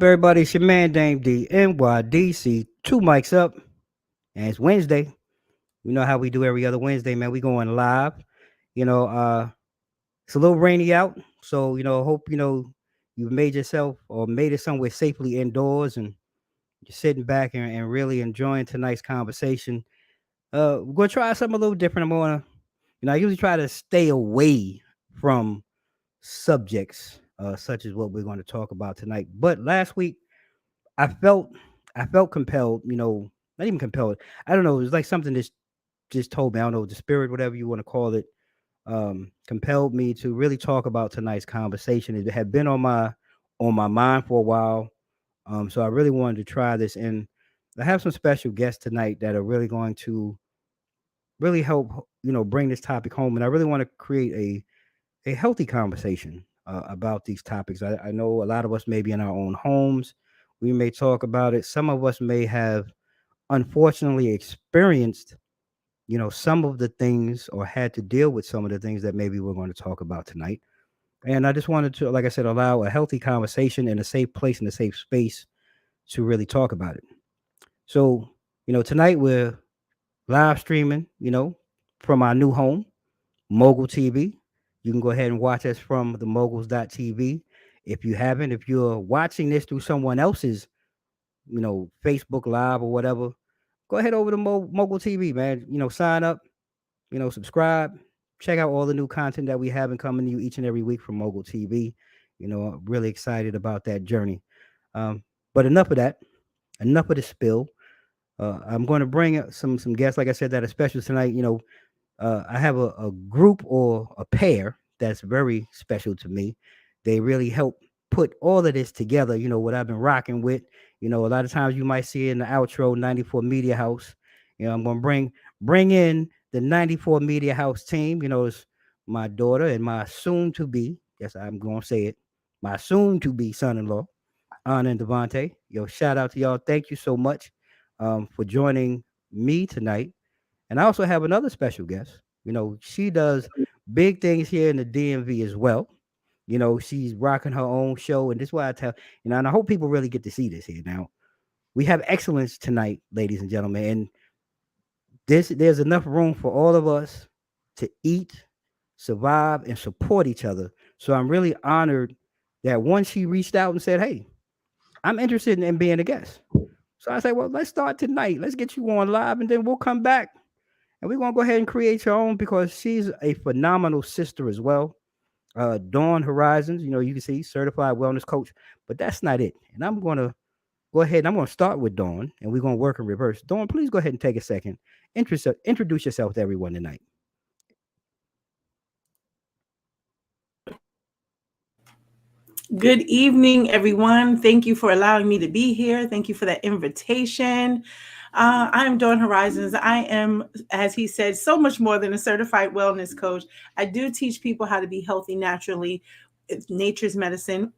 Everybody, it's your man Dame D, NYDC, two mics up, and it's Wednesday. You know how we do every other Wednesday, man. We going live. You know, it's a little rainy out, so hope you've made yourself or made it somewhere safely indoors, and you're sitting back and really enjoying tonight's conversation. We're gonna try something a little different. I usually try to stay away from subjects such as what we're going to talk about tonight. But last week I felt I felt compelled, not even compelled. I don't know, it was like something that just told me, I don't know, the spirit, whatever you want to call it, compelled me to really talk about tonight's conversation. It had been on my mind for a while. So I really wanted to try this, and I have some special guests tonight that are really going to really help, bring this topic home. And I really want to create a healthy conversation about these topics. I know a lot of us may be in our own homes. We may talk about it. Some of us may have unfortunately experienced, some of the things or had to deal with some of the things that maybe we're going to talk about tonight. And I just wanted to, like I said, allow a healthy conversation in a safe place, in a safe space to really talk about it. So, tonight we're live streaming, from our new home, Mogul TV. You can go ahead and watch us from the moguls.tv. If you haven't, if you're watching this through someone else's, Facebook Live or whatever, go ahead over to Mogul TV, man. Sign up, subscribe, check out all the new content that we have and coming to you each and every week from Mogul TV. I'm really excited about that journey. Um, but enough of that, enough of the spill. I'm going to bring some guests, like I said, that are special tonight. I have a group or a pair that's very special to me. They really help put all of this together. What I've been rocking with. A lot of times you might see in the outro 94 Media House. I'm gonna bring in the 94 Media House team. It's my daughter and my soon to be, yes, I'm gonna say it, my soon to be son-in-law, Anna and Devontae. Shout out to y'all. Thank you so much for joining me tonight. And I also have another special guest. She does big things here in the DMV as well. She's rocking her own show. And this is why I tell, and I hope people really get to see this here. Now, we have excellence tonight, ladies and gentlemen. And there's enough room for all of us to eat, survive, and support each other. So I'm really honored that once she reached out and said, "Hey, I'm interested in being a guest." So I said, "Well, let's start tonight. Let's get you on live, and then we'll come back and we're gonna go ahead and create your own because she's a phenomenal sister as well. Dawn Horizons, you can see certified wellness coach, but that's not it. And I'm gonna go ahead and I'm gonna start with Dawn, and we're gonna work in reverse. Dawn, please go ahead and take a second. Introduce yourself to everyone tonight. Good evening, everyone. Thank you for allowing me to be here. Thank you for that invitation. I'm Dawn Horizons. I am, as he said, so much more than a certified wellness coach. I do teach people how to be healthy naturally. It's nature's medicine.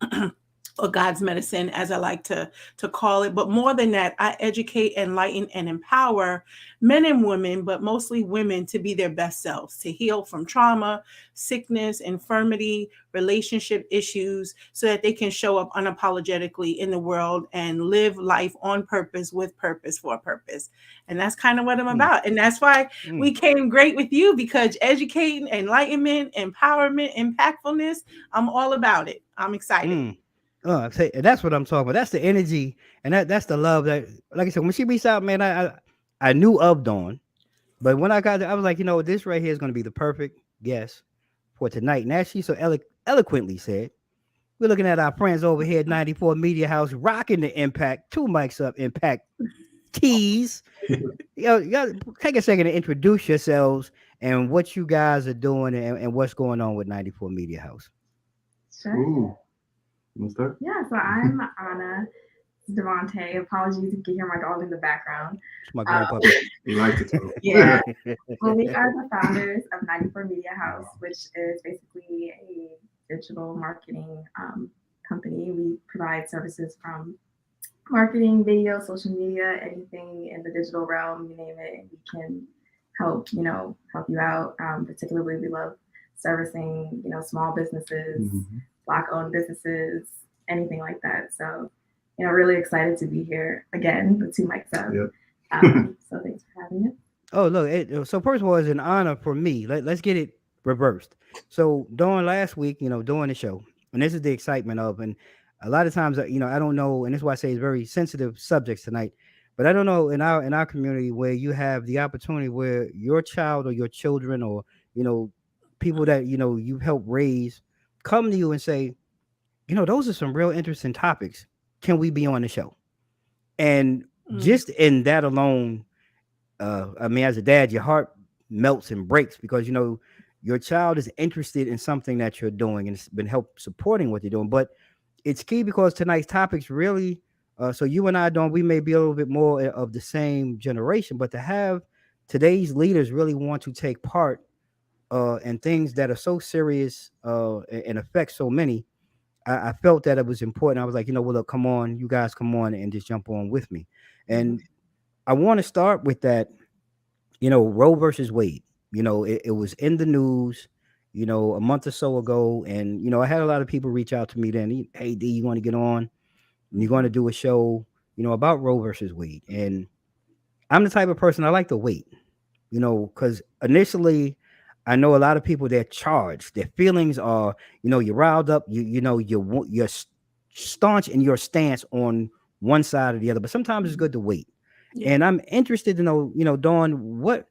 Or God's medicine, as I like to call it. But more than that, I educate, enlighten, and empower men and women, but mostly women, to be their best selves, to heal from trauma, sickness, infirmity, relationship issues, so that they can show up unapologetically in the world and live life on purpose, with purpose, for a purpose. And that's kind of what I'm about. And that's why we came great with you, because educating, enlightenment, empowerment, impactfulness, I'm all about it. I'm excited. That's what I'm talking about. That's the energy, and that's the love that, like I said, when she reached out, man, I knew of Dawn, but when I got there, I was like, this right here is going to be the perfect guest for tonight. And as she so eloquently said, we're looking at our friends over here at 94 Media House, rocking the Impact, two mics up, Impact tees. Y'all take a second to introduce yourselves and what you guys are doing and what's going on with 94 Media House. Sure. Ooh. You want to start? Yeah, so I'm Anna Devontae. Apologies if you can hear my dog in the background. It's my grandpa. He likes it too. Yeah. Well, we are the founders of 94 Media House, which is basically a digital marketing company. We provide services from marketing, video, social media, anything in the digital realm, you name it, and we can help you out. Particularly, we love servicing, small businesses, Mhm. Black-owned businesses, anything like that. So, really excited to be here again with Two Mics Up. Yep. So thanks for having me. Oh, look. So first of all, it's an honor for me. Let's get it reversed. So during last week, during the show, and this is the excitement of, and a lot of times, I don't know, and this is why I say it's very sensitive subjects tonight. But I don't know in our community where you have the opportunity where your child or your children or people that you've helped raise come to you and say, those are some real interesting topics. Can we be on the show? And just in that alone, I mean, as a dad, your heart melts and breaks because your child is interested in something that you're doing and it's been help supporting what you're doing. But it's key because tonight's topics really. So you and I, we may be a little bit more of the same generation, but to have today's leaders really want to take part in things that are so serious and affect so many. I felt that it was important. I was like, well, look, come on, you guys, come on and just jump on with me. And I want to start with that. Roe versus Wade. It was in the news, a month or so ago, and I had a lot of people reach out to me then. Hey, D, you want to get on? And you're going to do a show, about Roe versus Wade. And I'm the type of person I like to wait, because initially I know a lot of people, they're charged. Their feelings are, you're riled up. You're staunch in your stance on one side or the other. But sometimes it's good to wait. Yeah. And I'm interested to know, Dawn, what.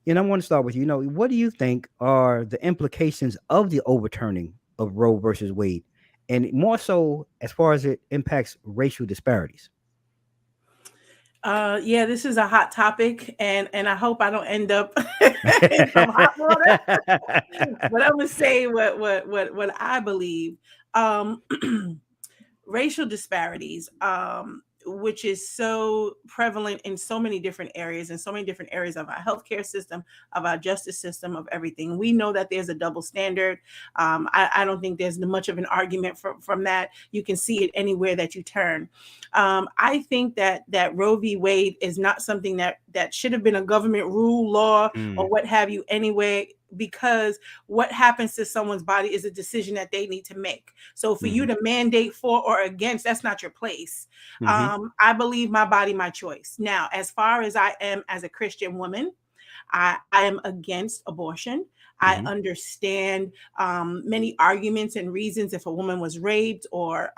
I want to start with you. What do you think are the implications of the overturning of Roe versus Wade, and more so as far as it impacts racial disparities? Yeah, this is a hot topic, and I hope I don't end up in some hot water. But I'm gonna say what I believe. Racial disparities, which is so prevalent in so many different areas, of our healthcare system, of our justice system, of everything. We know that there's a double standard. I don't think there's much of an argument from that. You can see it anywhere that you turn. I think that Roe v. Wade is not something that should have been a government rule, law, or what have you anyway, because what happens to someone's body is a decision that they need to make. So for you to mandate for or against, that's not your place. I believe my body, my choice. Now, as far as I am as a Christian woman, I am against abortion. I understand many arguments and reasons if a woman was raped or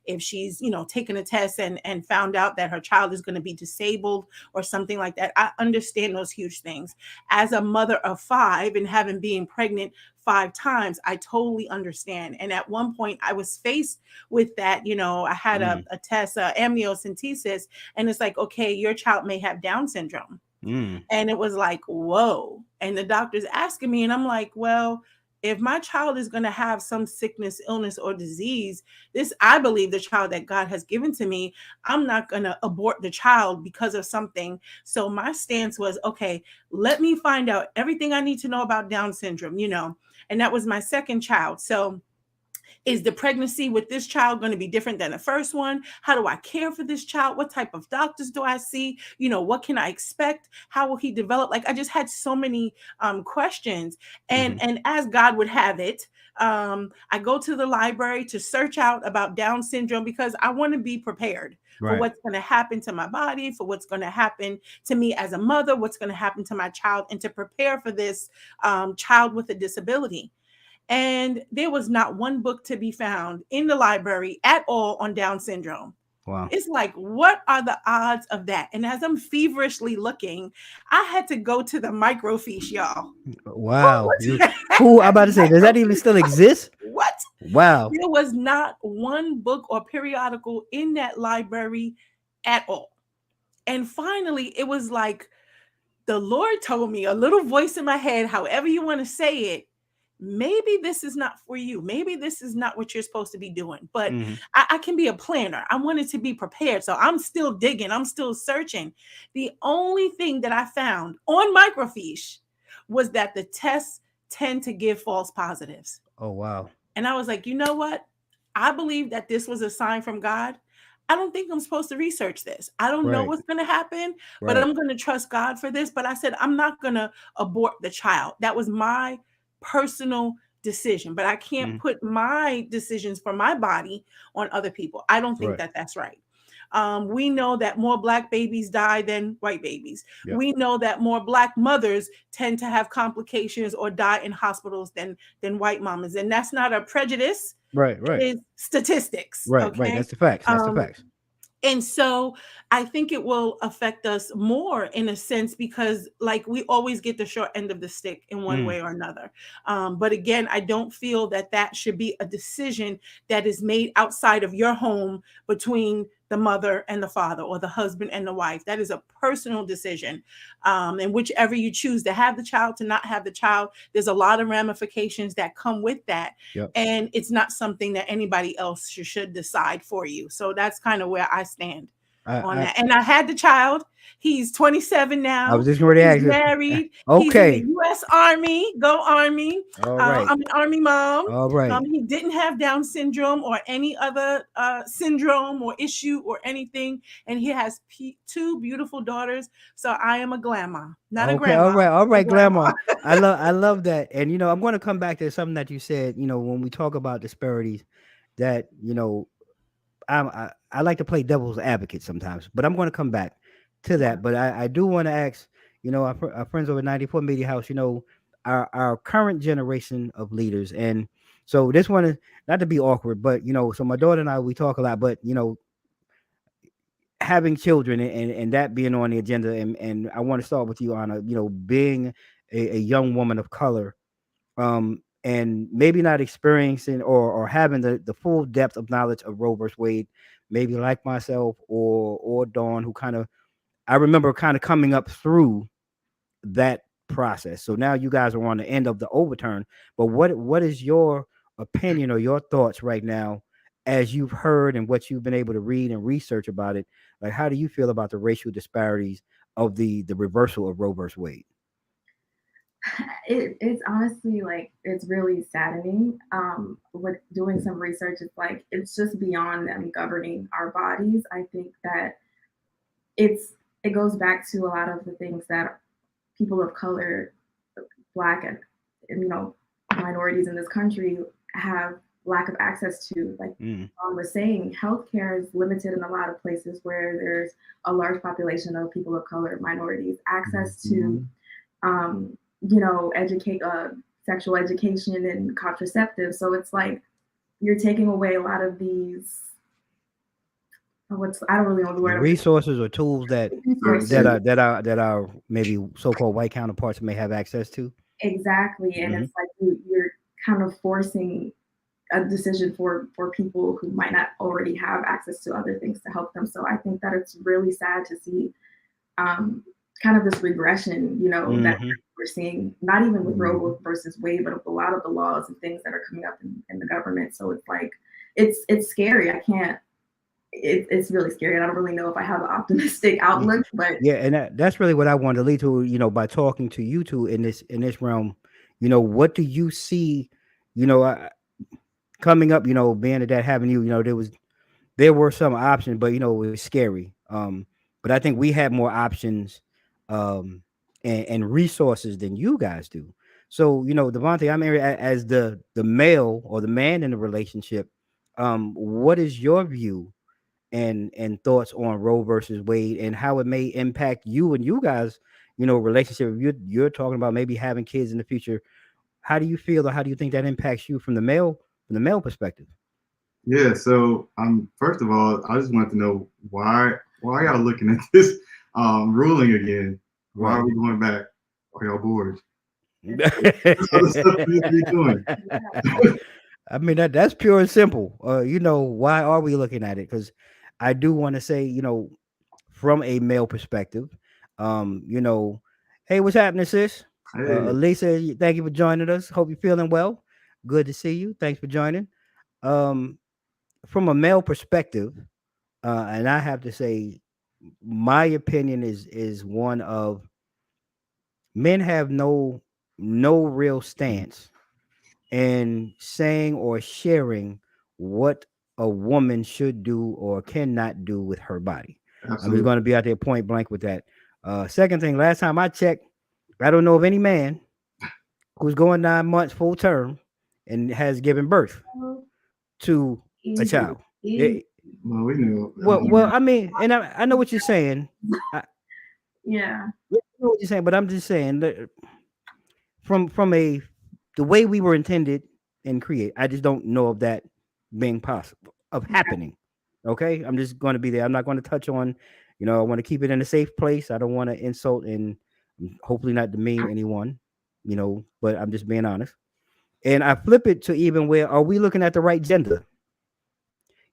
if she's, taken a test and found out that her child is going to be disabled or something like that. I understand those huge things. As a mother of 5 and having been pregnant 5 times, I totally understand. And at one point I was faced with that, I had a test, amniocentesis, and it's like, okay, your child may have Down syndrome. And it was like, whoa. And the doctor's asking me, and I'm like, well, if my child is going to have some sickness, illness, or disease, I believe the child that God has given to me, I'm not going to abort the child because of something. So my stance was, okay, let me find out everything I need to know about Down syndrome, and that was my second child. So is the pregnancy with this child going to be different than the first one? How do I care for this child? What type of doctors do I see? What can I expect? How will he develop? Like, I just had so many questions. And as God would have it, I go to the library to search out about Down syndrome because I want to be prepared for what's going to happen to my body, for what's going to happen to me as a mother, what's going to happen to my child, and to prepare for this child with a disability. And there was not one book to be found in the library at all on Down syndrome. Wow. It's like, what are the odds of that? And as I'm feverishly looking, I had to go to the microfiche, y'all. Wow. Who I'm about to say, does that even still exist? What? Wow. There was not one book or periodical in that library at all. And finally, it was like the Lord told me, a little voice in my head, however you want to say it, maybe this is not for you. Maybe this is not what you're supposed to be doing. But I can be a planner. I wanted to be prepared. So I'm still digging. I'm still searching. The only thing that I found on microfiche was that the tests tend to give false positives. Oh, wow. And I was like, you know what? I believe that this was a sign from God. I don't think I'm supposed to research this. I don't know Right. what's going to happen, but Right. I'm going to trust God for this. But I said, I'm not going to abort the child. That was my personal decision, but I can't Mhm. put my decisions for my body on other people. I don't think Right. that that's right. We know that more Black babies die than white babies. Yep. We know that more Black mothers tend to have complications or die in hospitals than white mamas. And that's not a prejudice. Right. It Right. is statistics. Right. Right. Okay. That's the facts. That's the Um, facts. and so I think it will affect us more in a sense because, like, we always get the short end of the stick in one Mm. way or another. But again, I don't feel that that should be a decision that is made outside of your home between the mother and the father or the husband and the wife. That is a personal decision. And whichever you choose to have the child, to not have the child, there's a lot of ramifications that come with that. Yep. And it's not something that anybody else should decide for you. So that's kind of where I stand on I that. And I had the child. He's 27 I now. was just ready to He's ask you. married. He's in Okay. the U.S. Army. Go Army. All right. I'm an Army mom. All right. He didn't have Down syndrome or any other syndrome or issue or anything. And he has two beautiful daughters. So I am a grandma, not a Okay. grandma. All a right, grandma. Grandma. I love that. And I'm going to come back to something that you said. When we talk about disparities, that I like to play devil's advocate sometimes, but I'm going to come back to that. But I do want to ask, our friends over at 94 Media House, our current generation of leaders. And so this one is not to be awkward, but so my daughter and I, we talk a lot, but having children and that being on the agenda, and I want to start with you, Anna, being a young woman of color, and maybe not experiencing or having the full depth of knowledge of Roe versus Wade, maybe like myself or Dawn, who I remember coming up through that process. So now you guys are on the end of the overturn. But what is your opinion or your thoughts right now, as you've heard and what you've been able to read and research about it? Like, how do you feel about the racial disparities of the reversal of Roe versus Wade? It's honestly like it's really saddening. With doing some research, it's like it's just beyond them governing our bodies. I think that it goes back to a lot of the things that people of color, Black and minorities in this country have lack of access to. Like Dawn was saying, healthcare is limited in a lot of places where there's a large population of people of color, minorities. Access to sexual education and contraceptives. So it's like you're taking away a lot of these. I don't really know the word. Resources or tools that our maybe so-called white counterparts may have access to. Exactly, and it's like you're kind of forcing a decision for people who might not already have access to other things to help them. So I think that it's really sad to see kind of this regression, that we're seeing, not even with Roe versus Wade, but of a lot of the laws and things that are coming up in the government. So it's like, it's scary. It's really scary. And I don't really know if I have an optimistic outlook, but yeah. And that's really what I wanted to lead to, by talking to you two in this realm. What do you see, coming up, being a dad, having you, there were some options, but it was scary. But I think we have more options and resources than you guys do. So, Devontae, I'm as the male or the man in the relationship. What is your view and thoughts on Roe versus Wade and how it may impact you and you guys, relationship? If you're talking about maybe having kids in the future, how do you feel, or how do you think that impacts you from the male perspective? Yeah. So, first of all, I just want to know why y'all looking at this ruling again? Why are we going back? Are y'all bored? I mean, that's pure and simple. Why are we looking at it? Because I do want to say, from a male perspective, hey, what's happening, sis? Hey. Lisa, thank you for joining us. Hope you're feeling well. Good to see you. Thanks for joining. From a male perspective, and I have to say, my opinion is one of men have no real stance in saying or sharing what a woman should do or cannot do with her body. I'm just Absolutely. going to be out there point blank with that. Second thing, last time I checked, I don't know of any man who's going 9 months full term and has given birth to a Easy. child. Easy. Well, we know. Well, I mean, and I know what you're saying. Yeah. I know what you're saying, but I'm just saying that from the way we were intended and create, I just don't know of that being possible, of happening. Okay, I'm just going to be there. I'm not going to touch on, I want to keep it in a safe place. I don't want to insult and hopefully not demean anyone, but I'm just being honest. And I flip it to even where are we looking at the right gender?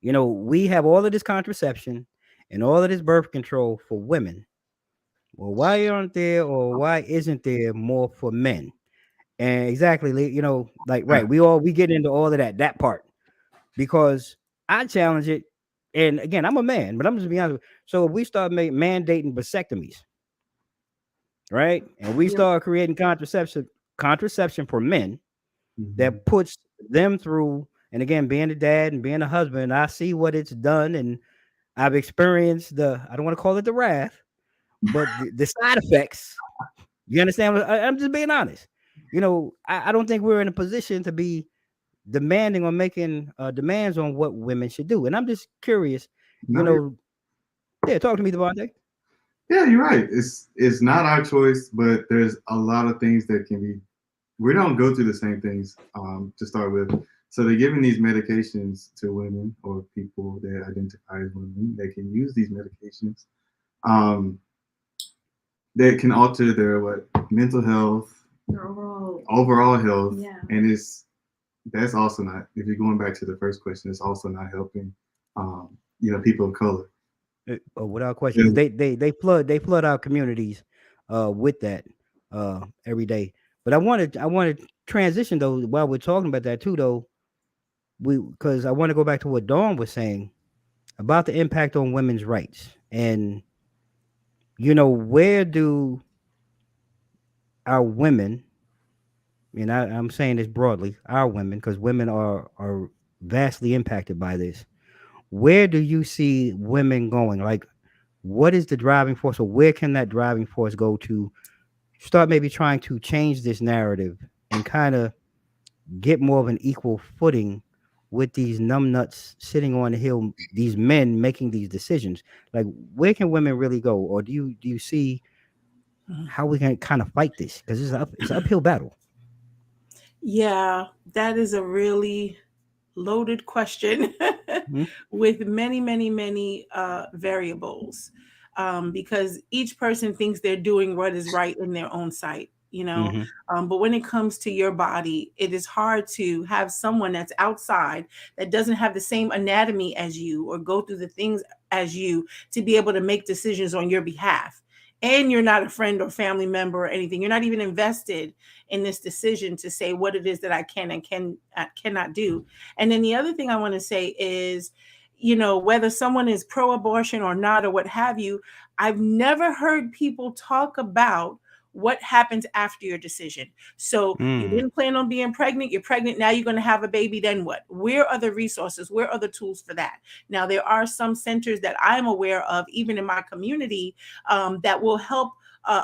We have all of this contraception and all of this birth control for women. Well, why aren't there or why isn't there more for men? And exactly, right, we get into all of that part because I challenge it. And again, I'm a man, but I'm just being honest. So if we start mandating vasectomies, right, and we start creating contraception for men that puts them through, and again, being a dad and being a husband, I see what it's done, and I've experienced I don't want to call it the wrath, but the side effects. You understand? I'm just being honest. I don't think we're in a position to be demanding or making demands on what women should do. And I'm just curious, talk to me, Devontae. Yeah, you're right. It's not our choice, but there's a lot of things that can be. We don't go through the same things to start with. So they're giving these medications to women or people that identify as women. They can use these medications that can alter their mental health, overall health, and that's also not. If you're going back to the first question, it's also not helping, people of color. Without question, they flood our communities with that every day. But I want to transition though while we're talking about that too though, because I want to go back to what Dawn was saying about the impact on women's rights. And where do our women, and I'm saying this broadly, our women, because women are vastly impacted by this. Where do you see women going? Like, what is the driving force, or where can that driving force go to start maybe trying to change this narrative and kind of get more of an equal footing with these numbnuts sitting on the hill, these men making these decisions? Like, where can women really go? Or do you see how we can kind of fight this? Because it's an uphill battle. Yeah, that is a really loaded question with many, many, many variables, because each person thinks they're doing what is right in their own sight, but when it comes to your body, it is hard to have someone that's outside that doesn't have the same anatomy as you or go through the things as you to be able to make decisions on your behalf. And you're not a friend or family member or anything. You're not even invested in this decision to say what it is that I can and cannot do. And then the other thing I want to say is, whether someone is pro-abortion or not or what have you, I've never heard people talk about what happens after your decision. So you didn't plan on being pregnant. You're pregnant. Now you're going to have a baby. Then what? Where are the resources? Where are the tools for that? Now, there are some centers that I'm aware of, even in my community, that will help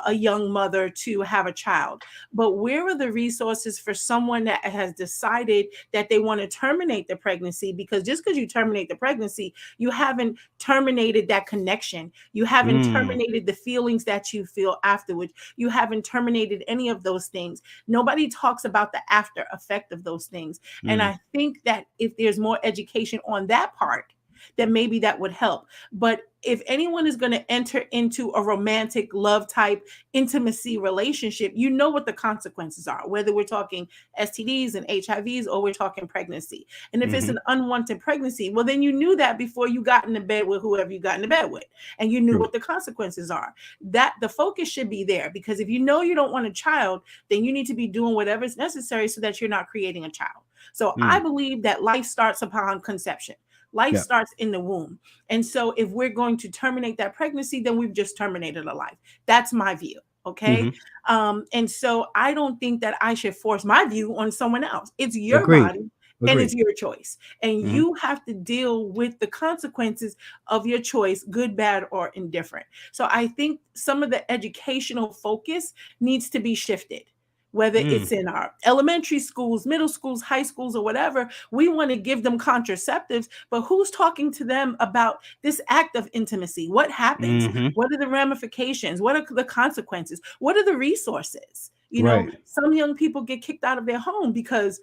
a young mother to have a child. But where are the resources for someone that has decided that they want to terminate the pregnancy? Because just because you terminate the pregnancy, you haven't terminated that connection. You haven't terminated the feelings that you feel afterwards. You haven't terminated any of those things. Nobody talks about the after effect of those things. And I think that if there's more education on that part, then maybe that would help. But if anyone is going to enter into a romantic love type intimacy relationship, you know what the consequences are, whether we're talking STDs and HIVs or we're talking pregnancy. And if it's an unwanted pregnancy, well, then you knew that before you got into bed with whoever you got into bed with, and you knew what the consequences are. That the focus should be there, because if you know you don't want a child, then you need to be doing whatever is necessary so that you're not creating a child. So I believe that life starts upon conception. Life starts in the womb. And so if we're going to terminate that pregnancy, then we've just terminated a life. That's my view. Okay. And so I don't think that I should force my view on someone else. It's your body. and Agreed. it's your choice. And Mhm. you have to deal with the consequences of your choice, good, bad, or indifferent. So I think some of the educational focus needs to be shifted. Whether Mm. it's in our elementary schools, middle schools, high schools, or whatever, we want to give them contraceptives, but who's talking to them about this act of intimacy? What happens? Mhm. What are the ramifications? What are the consequences? What are the resources? You know, Right. some young people get kicked out of their home because,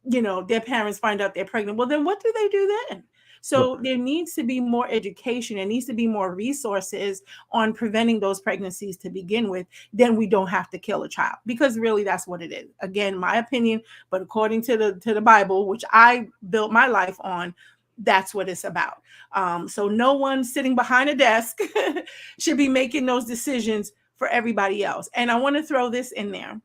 you know, their parents find out they're pregnant. Well, then what do they do then? So there needs to be more education. There needs to be more resources on preventing those pregnancies to begin with. Then we don't have to kill a child, because really that's what it is. Again, my opinion, but according to the Bible, which I built my life on, that's what it's about. So no one sitting behind a desk should be making those decisions for everybody else. And I want to throw this in there.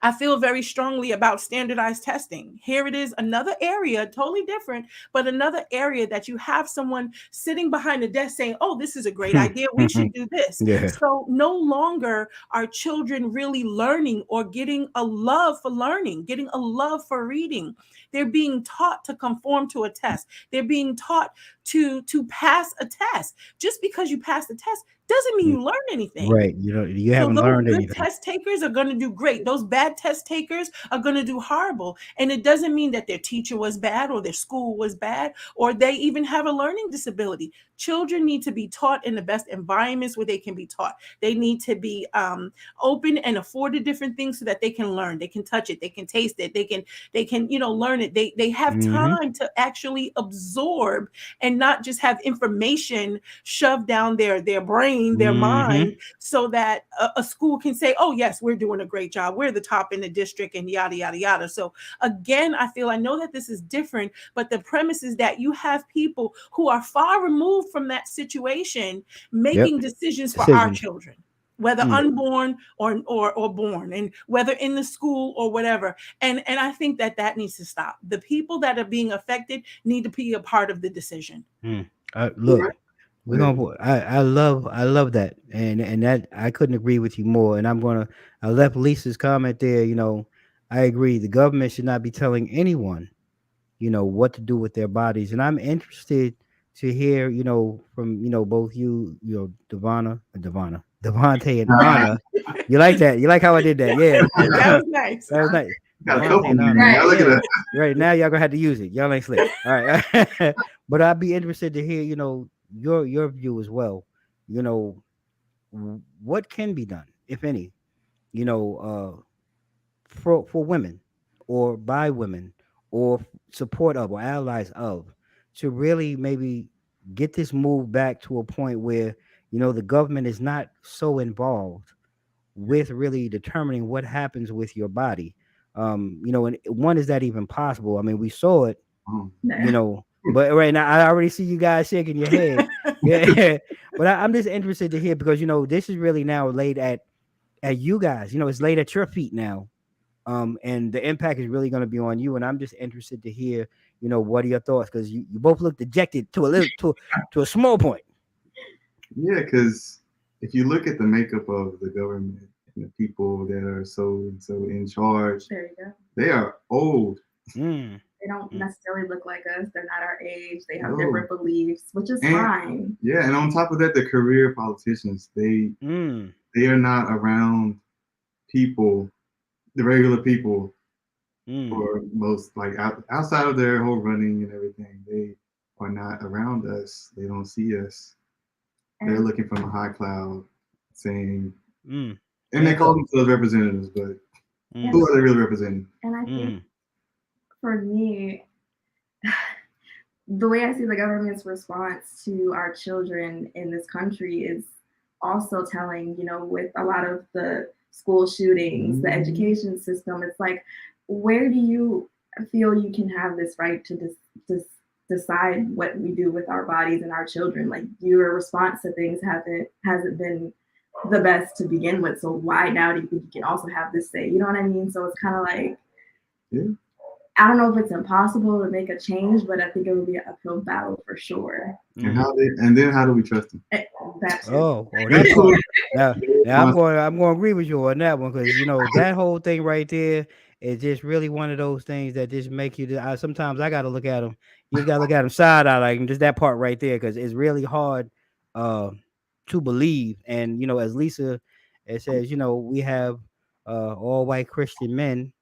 I feel very strongly about standardized testing. Here it is, another area, totally different, but another area that you have someone sitting behind the desk saying, oh, this is a great idea. We should do this. Yeah. So no longer are children really learning or getting a love for learning, getting a love for reading. They're being taught to conform to a test. They're being taught to pass a test. Just because you pass the test doesn't mean you learn anything. Right. You know, you So haven't those learned good anything. test takers are going to do great. Those bad test takers are going to do horrible. And it doesn't mean that their teacher was bad or their school was bad or they even have a learning disability. Children need to be taught in the best environments where they can be taught. They need to be open and afforded different things so that they can learn. They can touch it. They can taste it. They can learn it. They have Mhm. time to actually absorb and not just have information shoved down their brain, their mind, Mhm. so that a school can say, oh, yes, we're doing a great job. We're the top in the district and yada, yada, yada. So again, I know that this is different, but the premise is that you have people who are far removed from that situation making decisions for our Decisions. children, whether Mm. unborn or born, and whether in the school or whatever. And I think that needs to stop. The people that are being affected need to be a part of the decision. Look, we're Yeah. gonna. I love that, and that I couldn't agree with you more. And I left Lisa's comment there. You know, I agree. The government should not be telling anyone, you know, what to do with their bodies. And I'm interested to hear, you know, from both Devontae and Anna. You like that? You like how I did that? Yeah, That was nice. that was nice. Got a Devontae couple and of Anna. them. Now look at Yeah. that. Right now, y'all gonna have to use it. Y'all ain't slick. All right. But I'd be interested to hear, you know, your view as well. You know, what can be done, if any, you know, for women or by women or support of or allies of, to really maybe get this move back to a point where, you know, the government is not so involved with really determining what happens with your body. You know, and one, is that even possible? I mean, we saw it, you know, but right now I already see you guys shaking your head. Yeah. But I'm just interested to hear, because, you know, this is really now laid at you guys. You know, it's laid at your feet now. And the impact is really going to be on you. And I'm just interested to hear, you know, what are your thoughts? Because you both look dejected to a little to a small point. Yeah, because if you look at the makeup of the government and the people that are so in charge, There you go. they are old. Mm. They don't necessarily look like us. They're not our age. They have No. different beliefs, which is And- fine. Yeah, and on top of that, the career politicians, they are not around people, the regular people, for most, like outside of their whole running and everything. They are not around us. They don't see us. They're looking from a high cloud, saying, and they call themselves representatives, but who are they really representing? And I think for me, the way I see the government's response to our children in this country is also telling, you know, with a lot of the school shootings, the education system, it's like, where do you feel you can have this right to decide what we do with our bodies and our children? Like, your response to things hasn't been the best to begin with. So why now do you think you can also have this say? You know what I mean? So it's kind of like, I don't know if it's impossible to make a change, but I think it would be an uphill battle for sure. And then how do we trust them? That too. That part. Now I'm going to agree with you on that one, because, you know, that whole thing right there, it's just really one of those things that just make you. Sometimes I got to look at them. You just got to look at them side eye, like just that part right there, because it's really hard uh, to believe. And as Lisa, it says, we have all white Christian men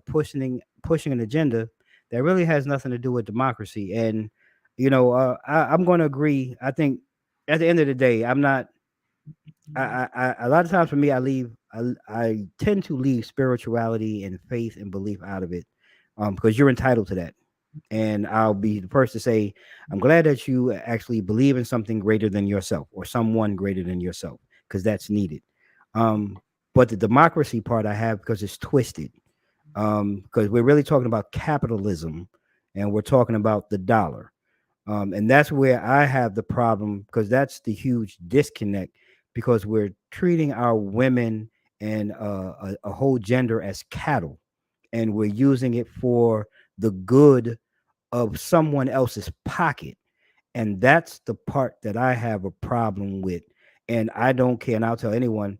pushing an agenda that really has nothing to do with democracy. And I'm going to agree. I think at the end of the day, I'm not. I a lot of times for me, I tend to leave spirituality and faith and belief out of it, because you're entitled to that. And I'll be the first to say, I'm glad that you actually believe in something greater than yourself or someone greater than yourself, because that's needed. But the democracy part I have because it's twisted. Because we're really talking about capitalism and we're talking about the dollar. And that's where I have the problem, because that's the huge disconnect, because we're treating our women and a whole gender as cattle, and we're using it for the good of someone else's pocket. And that's the part that I have a problem with. And I don't care. And I'll tell anyone,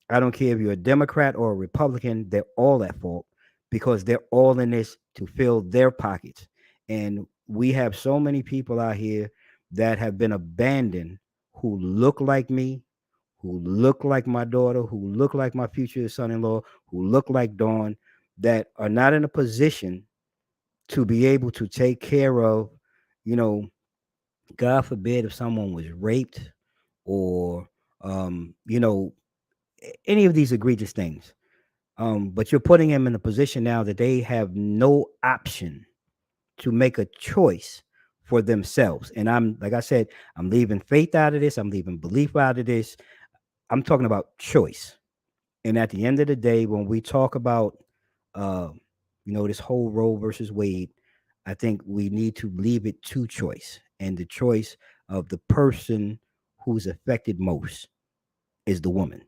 I don't care if you're a Democrat or a Republican, they're all at fault, because they're all in this to fill their pockets. And we have so many people out here that have been abandoned, who look like me, who look like my daughter, who look like my future son-in-law, who look like Dawn, that are not in a position to be able to take care of, you know, God forbid if someone was raped or, any of these egregious things. But you're putting them in a position now that they have no option to make a choice for themselves. And I'm, like I said, I'm leaving faith out of this. I'm leaving belief out of this. I'm talking about choice. And at the end of the day, when we talk about, uh, this whole Roe versus Wade, I think we need to leave it to choice. And the choice of the person who's affected most is the woman.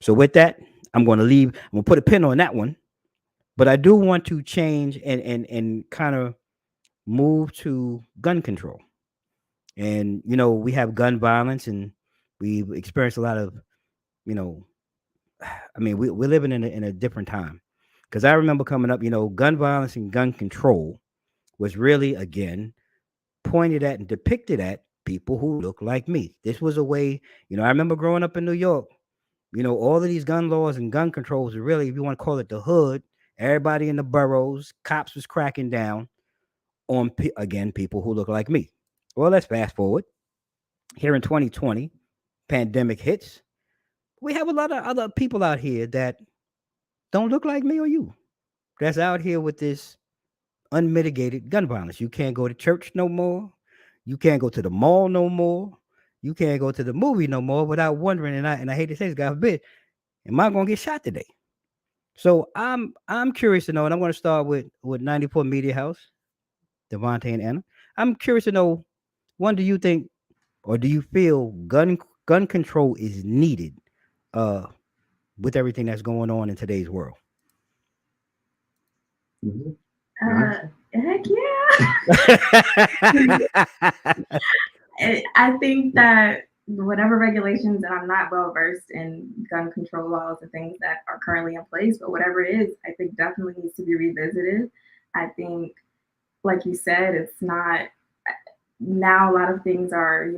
So with that, I'm going to leave. I'm going to put a pin on that one. But I do want to change and kind of move to gun control. And we have gun violence, and we've experienced a lot of, you know, I mean, we're living in a different time. Because I remember coming up, gun violence and gun control was really, again, pointed at and depicted at people who look like me. This was a way, I remember growing up in New York, all of these gun laws and gun controls are really, if you want to call it the hood, everybody in the boroughs, cops was cracking down on, again, people who look like me. Well, let's fast forward. Here in 2020, pandemic hits. We have a lot of other people out here that don't look like me or you. That's out here with this unmitigated gun violence. You can't go to church no more. You can't go to the mall no more. You can't go to the movie no more without wondering. And I hate to say this, God forbid, am I going to get shot today? So I'm curious to know, and I'm going to start with 94 Media House, Devontae and Anna. I'm curious to know, one, do you think, or do you feel gun control is needed with everything that's going on in today's world? Heck yeah. I think that whatever regulations, and I'm not well versed in gun control laws and things that are currently in place, but whatever it is, I think definitely needs to be revisited. I think, like you said, it's not, now a lot of things are,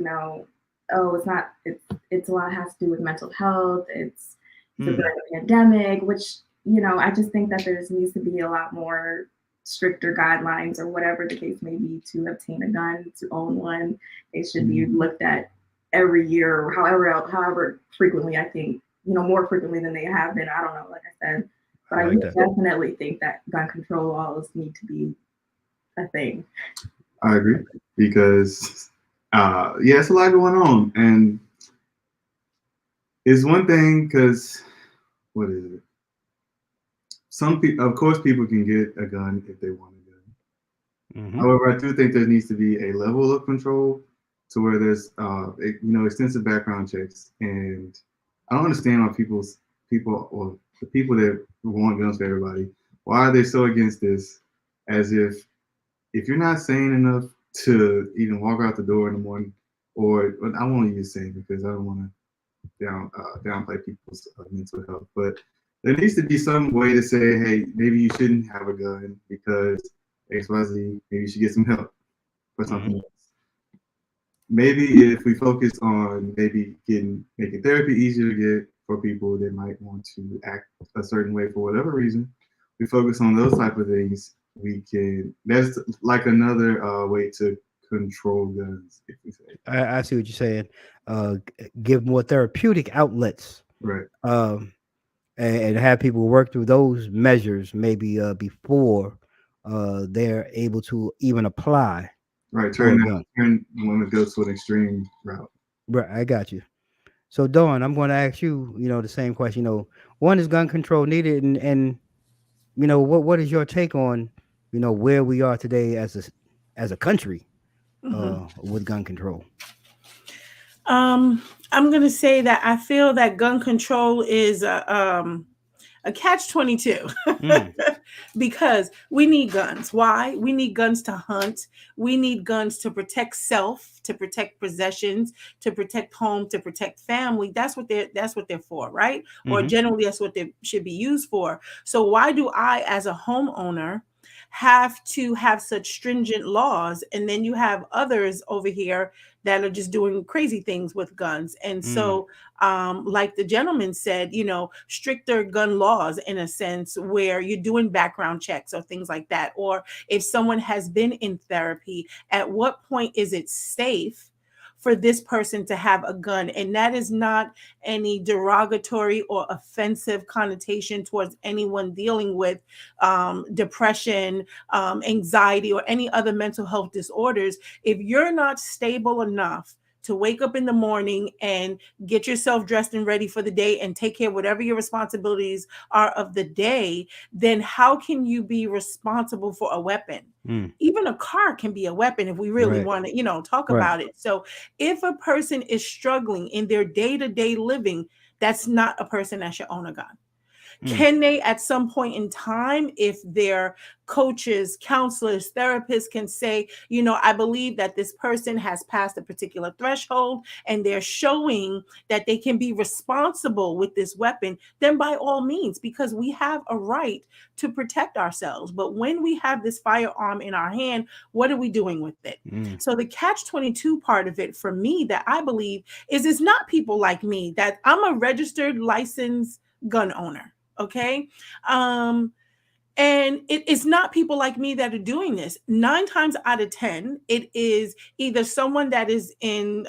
it's a lot has to do with mental health. It's a pandemic, which, I just think that there needs to be a lot more stricter guidelines, or whatever the case may be, to obtain a gun, to own one. They should be looked at every year, or however frequently. I think, more frequently than they have been. I don't know, like I said, but I definitely think that gun control laws need to be a thing. I agree, because it's a lot going on, and it's one thing, because what is it? Some people, of course, people can get a gun if they want a gun. Mm-hmm. However, I do think there needs to be a level of control to where there's, extensive background checks. And I don't understand why people, or the people that want guns for everybody, why are they so against this? As if you're not sane enough to even walk out the door in the morning, or I won't use sane because I don't want to downplay people's mental health, but there needs to be some way to say, hey, maybe you shouldn't have a gun because XYZ, maybe you should get some help for something else. Maybe if we focus on making therapy easier to get for people that might want to act a certain way for whatever reason, we focus on those type of things. That's like another way to control guns, if we say. I see what you're saying. Give more therapeutic outlets, Right. And have people work through those measures maybe before they're able to even apply. Right. for a Turn gun. one to go to an extreme route. Right, I got you. So, Dawn, I'm going to ask you, the same question. One, is gun control needed, and what is your take on, where we are today as a country with gun control? I'm going to say that I feel that gun control is a catch-22 because we need guns. Why? We need guns to hunt. We need guns to protect self, to protect possessions, to protect home, to protect family. That's what they're for, right? Or generally that's what they should be used for. So why do I, as a homeowner, have to have such stringent laws, and then you have others over here that are just doing crazy things with guns? And so like the gentleman said, stricter gun laws in a sense where you're doing background checks or things like that. Or if someone has been in therapy, at what point is it safe for this person to have a gun? And that is not any derogatory or offensive connotation towards anyone dealing with depression, anxiety, or any other mental health disorders. If you're not stable enough to wake up in the morning and get yourself dressed and ready for the day and take care of whatever your responsibilities are of the day, then how can you be responsible for a weapon? Even a car can be a weapon if we really want to, talk about it. So if a person is struggling in their day-to-day living, that's not a person that should own a gun. Can they, at some point in time, if their coaches, counselors, therapists can say, I believe that this person has passed a particular threshold and they're showing that they can be responsible with this weapon, then by all means, because we have a right to protect ourselves. But when we have this firearm in our hand, what are we doing with it? So the catch-22 part of it for me that I believe is it's not people like me, that I'm a registered licensed gun owner. Okay. And it's not people like me that are doing this. 9 times out of 10, it is either someone that is in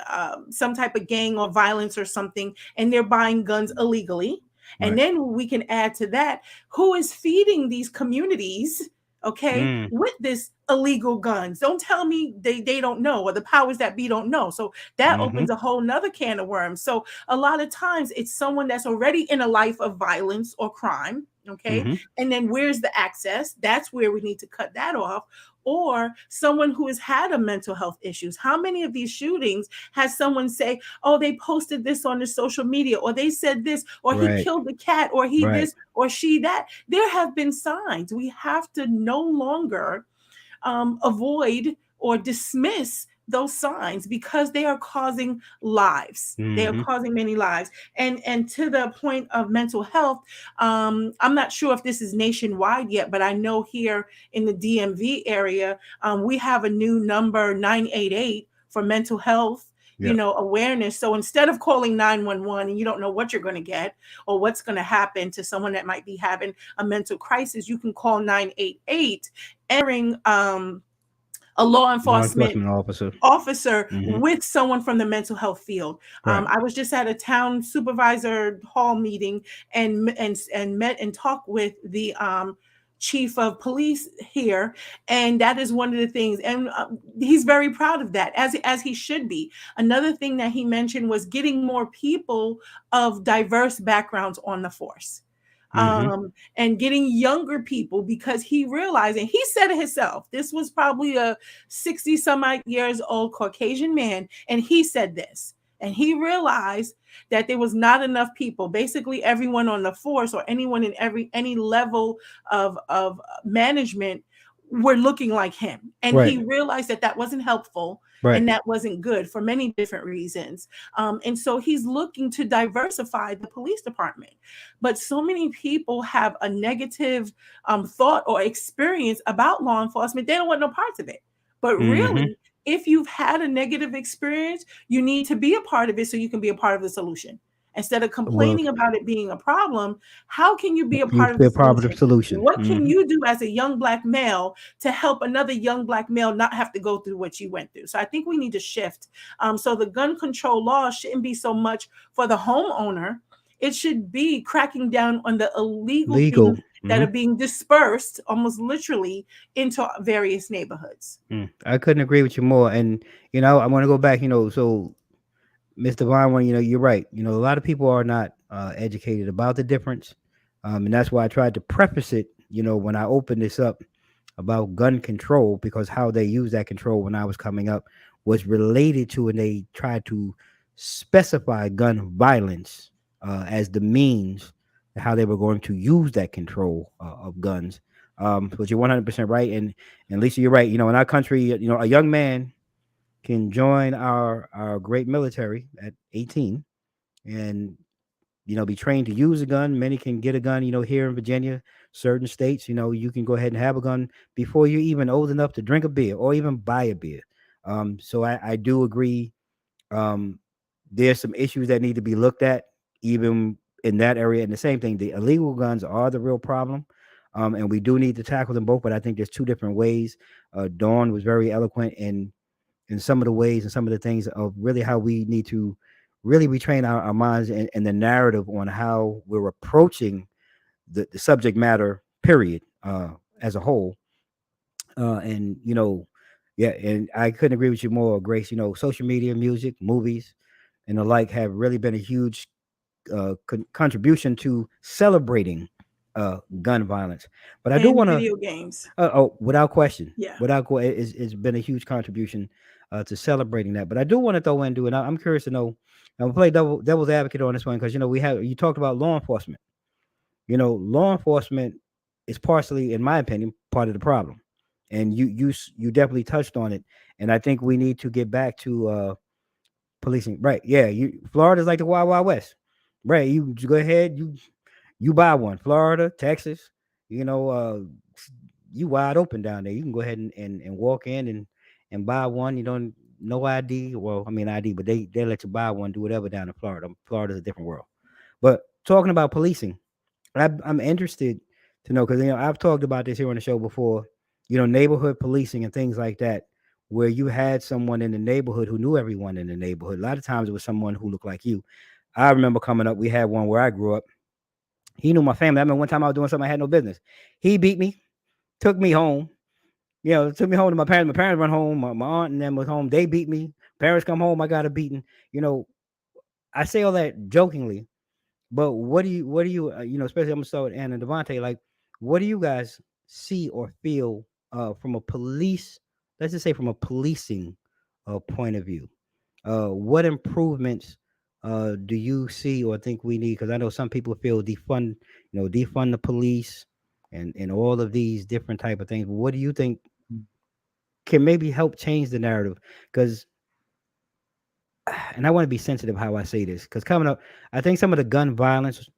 some type of gang or violence or something, and they're buying guns illegally. And then we can add to that, who is feeding these communities, with this illegal guns? Don't tell me they don't know, or the powers that be don't know. So that opens a whole nother can of worms. So a lot of times it's someone that's already in a life of violence or crime. And then where's the access? That's where we need to cut that off. Or someone who has had a mental health issues. How many of these shootings has someone say, oh, they posted this on the social media, or they said this, or he killed the cat, or he this, or she that? There have been signs. We have to no longer avoid or dismiss those signs because they are causing lives. They are causing many lives. And to the point of mental health, I'm not sure if this is nationwide yet, but I know here in the DMV area, we have a new number 988 for mental health, awareness. So instead of calling 911 and you don't know what you're going to get or what's going to happen to someone that might be having a mental crisis, you can call 988 entering a law enforcement officer with someone from the mental health field. I was just at a town supervisor hall meeting and met and talked with the chief of police here, and that is one of the things, and he's very proud of that, as he should be. Another thing that he mentioned was getting more people of diverse backgrounds on the force. And getting younger people, because he realized, and he said it himself, this was probably a 60 some odd years old Caucasian man, and he said this, and he realized that there was not enough people, basically everyone on the force or anyone in any level of management were looking like him. And Right. he realized that that wasn't helpful Right. and that wasn't good for many different reasons. And so he's looking to diversify the police department. But so many people have a negative thought or experience about law enforcement. They don't want no parts of it. But really, if you've had a negative experience, you need to be a part of it so you can be a part of the solution. Instead of complaining about it being a problem, how can you be a part of the solution? What can you do as a young Black male to help another young Black male not have to go through what you went through? So I think we need to shift. So the gun control law shouldn't be so much for the homeowner. It should be cracking down on the illegal things that are being dispersed almost literally into various neighborhoods. I couldn't agree with you more. And, you know, I want to go back, you know, so Mr. Vine, you know, you're right. You know, a lot of people are not educated about the difference. And that's why I tried to preface it, you know, when I opened this up about gun control, because how they use that control when I was coming up was related to, and they tried to specify gun violence as the means how they were going to use that control of guns. But you're 100% right. And Lisa, you're right. You know, in our country, you know, a young man can join our great military at 18 and, you know, be trained to use a gun. Many can get a gun, you know, here in Virginia, certain states, you know, you can go ahead and have a gun before you're even old enough to drink a beer or even buy a beer. So I do agree. There's some issues that need to be looked at even in that area. And the same thing, the illegal guns are the real problem. And we do need to tackle them both, but I think there's two different ways. Dawn was very eloquent in some of the ways and some of the things of really how we need to really retrain our minds and the narrative on how we're approaching the subject matter, period, as a whole. And, you know, yeah, and I couldn't agree with you more, Grace. You know, social media, music, movies, and the like have really been a huge contribution to celebrating gun violence. But I do want to video games. Without question, Yeah. It's been a huge contribution to celebrating that. But I do want to throw in, and I'm curious to know. I'm gonna play devil's advocate on this one because, you know, you talked about law enforcement. You know, law enforcement is partially, in my opinion, part of the problem, and you definitely touched on it. And I think we need to get back to policing. Right? Yeah. Florida's like the Wild Wild West. Right? You go ahead. You buy one. Florida, Texas. You know, you wide open down there. You can go ahead and walk in and buy one. You don't no ID. Well, I mean ID, but they let you buy one, do whatever down in Florida. Florida's a different world. But talking about policing, I'm interested to know, because, you know, I've talked about this here on the show before. You know, neighborhood policing and things like that, where you had someone in the neighborhood who knew everyone in the neighborhood. A lot of times it was someone who looked like you. I remember coming up, we had one where I grew up. He knew my family. I remember one time I was doing something I had no business. He beat me, took me home. You know, took me home to my parents. My parents run home. My aunt and them was home. They beat me. Parents come home. I got a beating. You know, I say all that jokingly, but what do you, you know, especially I'm gonna start with Anna and Devontae. Like, what do you guys see or feel from a police? Let's just say from a policing point of view. What improvements do you see or think we need? Because I know some people feel defund the police and all of these different type of things. But what do you think can maybe help change the narrative? Because, and I want to be sensitive how I say this, because coming up, I think some of the gun violence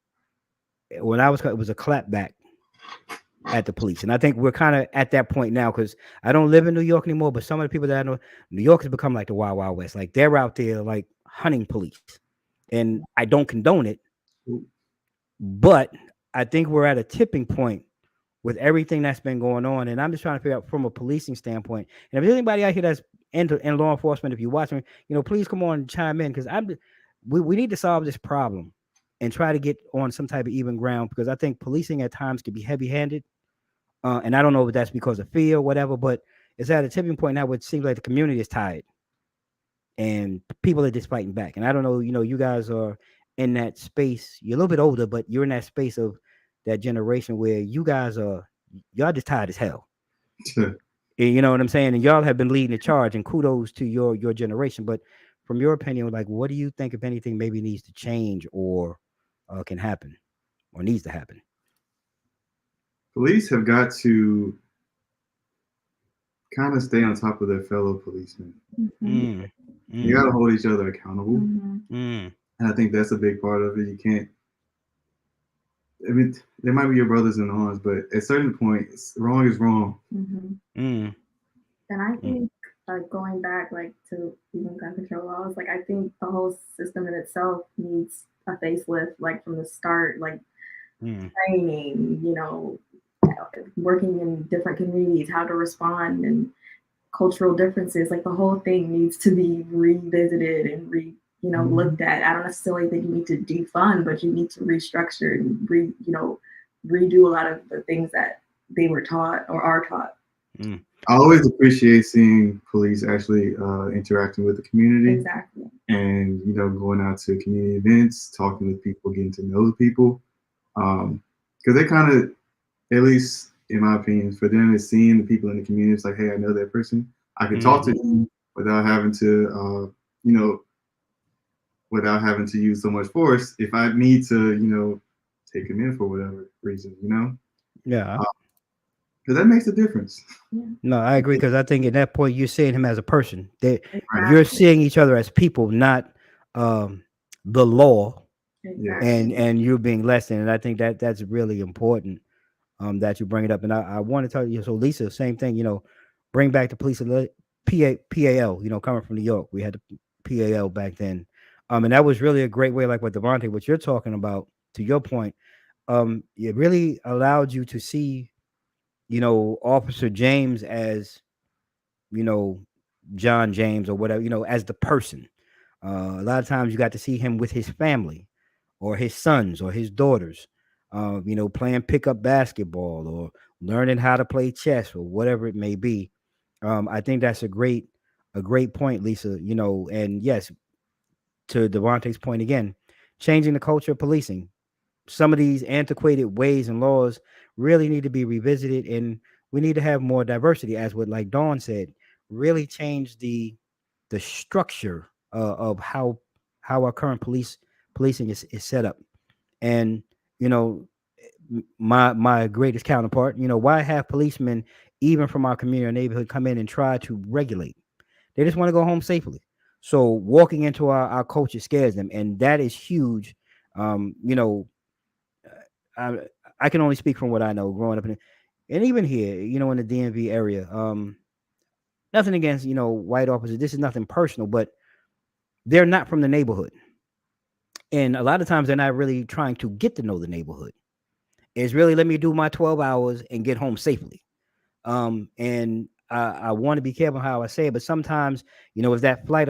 when I was, it was a clapback at the police, and I think we're kind of at that point now, because I don't live in New York anymore. But some of the people that I know, New York has become like the Wild Wild West. Like, they're out there like hunting police, and I don't condone it, but I think we're at a tipping point with everything that's been going on. And I'm just trying to figure out from a policing standpoint. And if there's anybody out here that's in law enforcement, if you're watching, you know, please come on and chime in, because we need to solve this problem and try to get on some type of even ground, because I think policing at times can be heavy-handed. And I don't know if that's because of fear or whatever, but it's at a tipping point now where it seems like the community is tired and people are just fighting back. And I don't know, you know, you guys are in that space. You're a little bit older, but you're in that space of that generation where y'all just tired as hell. You know what I'm saying? And y'all have been leading the charge, and kudos to your generation. But from your opinion, like, what do you think, if anything, maybe needs to change or can happen or needs to happen? Police have got to kind of stay on top of their fellow policemen. Mhm. You got to hold each other accountable, Mhm. and I think that's a big part of it. You can't. I mean, they might be your brothers in arms, but at a certain point, wrong is wrong. Mhm. And I think, like, going back, like, to even gun control laws, like, I think the whole system in itself needs a facelift, like, from the start, like training, working in different communities, how to respond, and cultural differences. Like, the whole thing needs to be revisited and looked at. I don't necessarily think you need to defund, but you need to restructure and redo a lot of the things that they were taught or are taught. I always appreciate seeing police actually interacting with the community. Exactly. And going out to community events, talking with people, getting to know the people, because they kind of, at least in my opinion, for them, is seeing the people in the community. It's like, hey, I know that person. I can talk to them without having to, without having to use so much force. If I need to, take them in for whatever reason, Yeah. because that makes a difference. No, I agree, because I think at that point you're seeing him as a person. That Exactly. you're seeing each other as people, not the law, Exactly. and you're being less than. And I think that that's really important. That you bring it up, and I want to tell you. So Lisa, same thing. Bring back the police PAL. Coming from New York, we had the PAL back then. And that was really a great way, like what Devontae, what you're talking about. To your point, it really allowed you to see, Officer James as, you know, John James or whatever, as the person. A lot of times you got to see him with his family or his sons or his daughters, playing pickup basketball or learning how to play chess or whatever it may be. I think that's a great point, Lisa. And yes, to Devontae's point again, changing the culture of policing. Some of these antiquated ways and laws really need to be revisited, and we need to have more diversity, as what like Dawn said, really change the structure of how our current policing is set up. And you know my greatest counterpart, why have policemen even from our community or neighborhood come in and try to regulate? They just want to go home safely. So walking into our culture scares them, and that is huge. um you know I I can only speak from what I know growing up and even here, in the DMV area. Nothing against, white officers. This is nothing personal, but they're not from the neighborhood. And a lot of times they're not really trying to get to know the neighborhood. It's really, let me do my 12 hours and get home safely. And I want to be careful how I say it, but sometimes, if that flight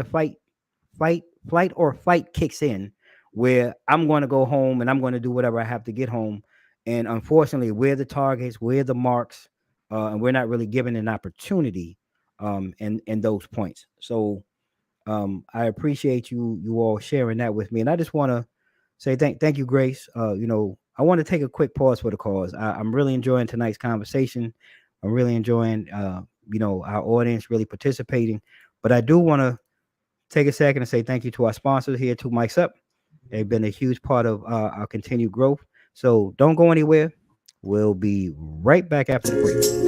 or fight kicks in, where I'm going to go home and I'm going to do whatever I have to get home. And unfortunately, we're the targets, we're the marks, and we're not really given an opportunity in those points. So I appreciate you all sharing that with me. And I just want to say thank you, Grace. I want to take a quick pause for the cause. I'm really enjoying tonight's conversation. I'm really enjoying our audience really participating. But I do want to take a second and say thank you to our sponsors here, 2 Mics Up. They've been a huge part of our continued growth. So don't go anywhere. We'll be right back after the break.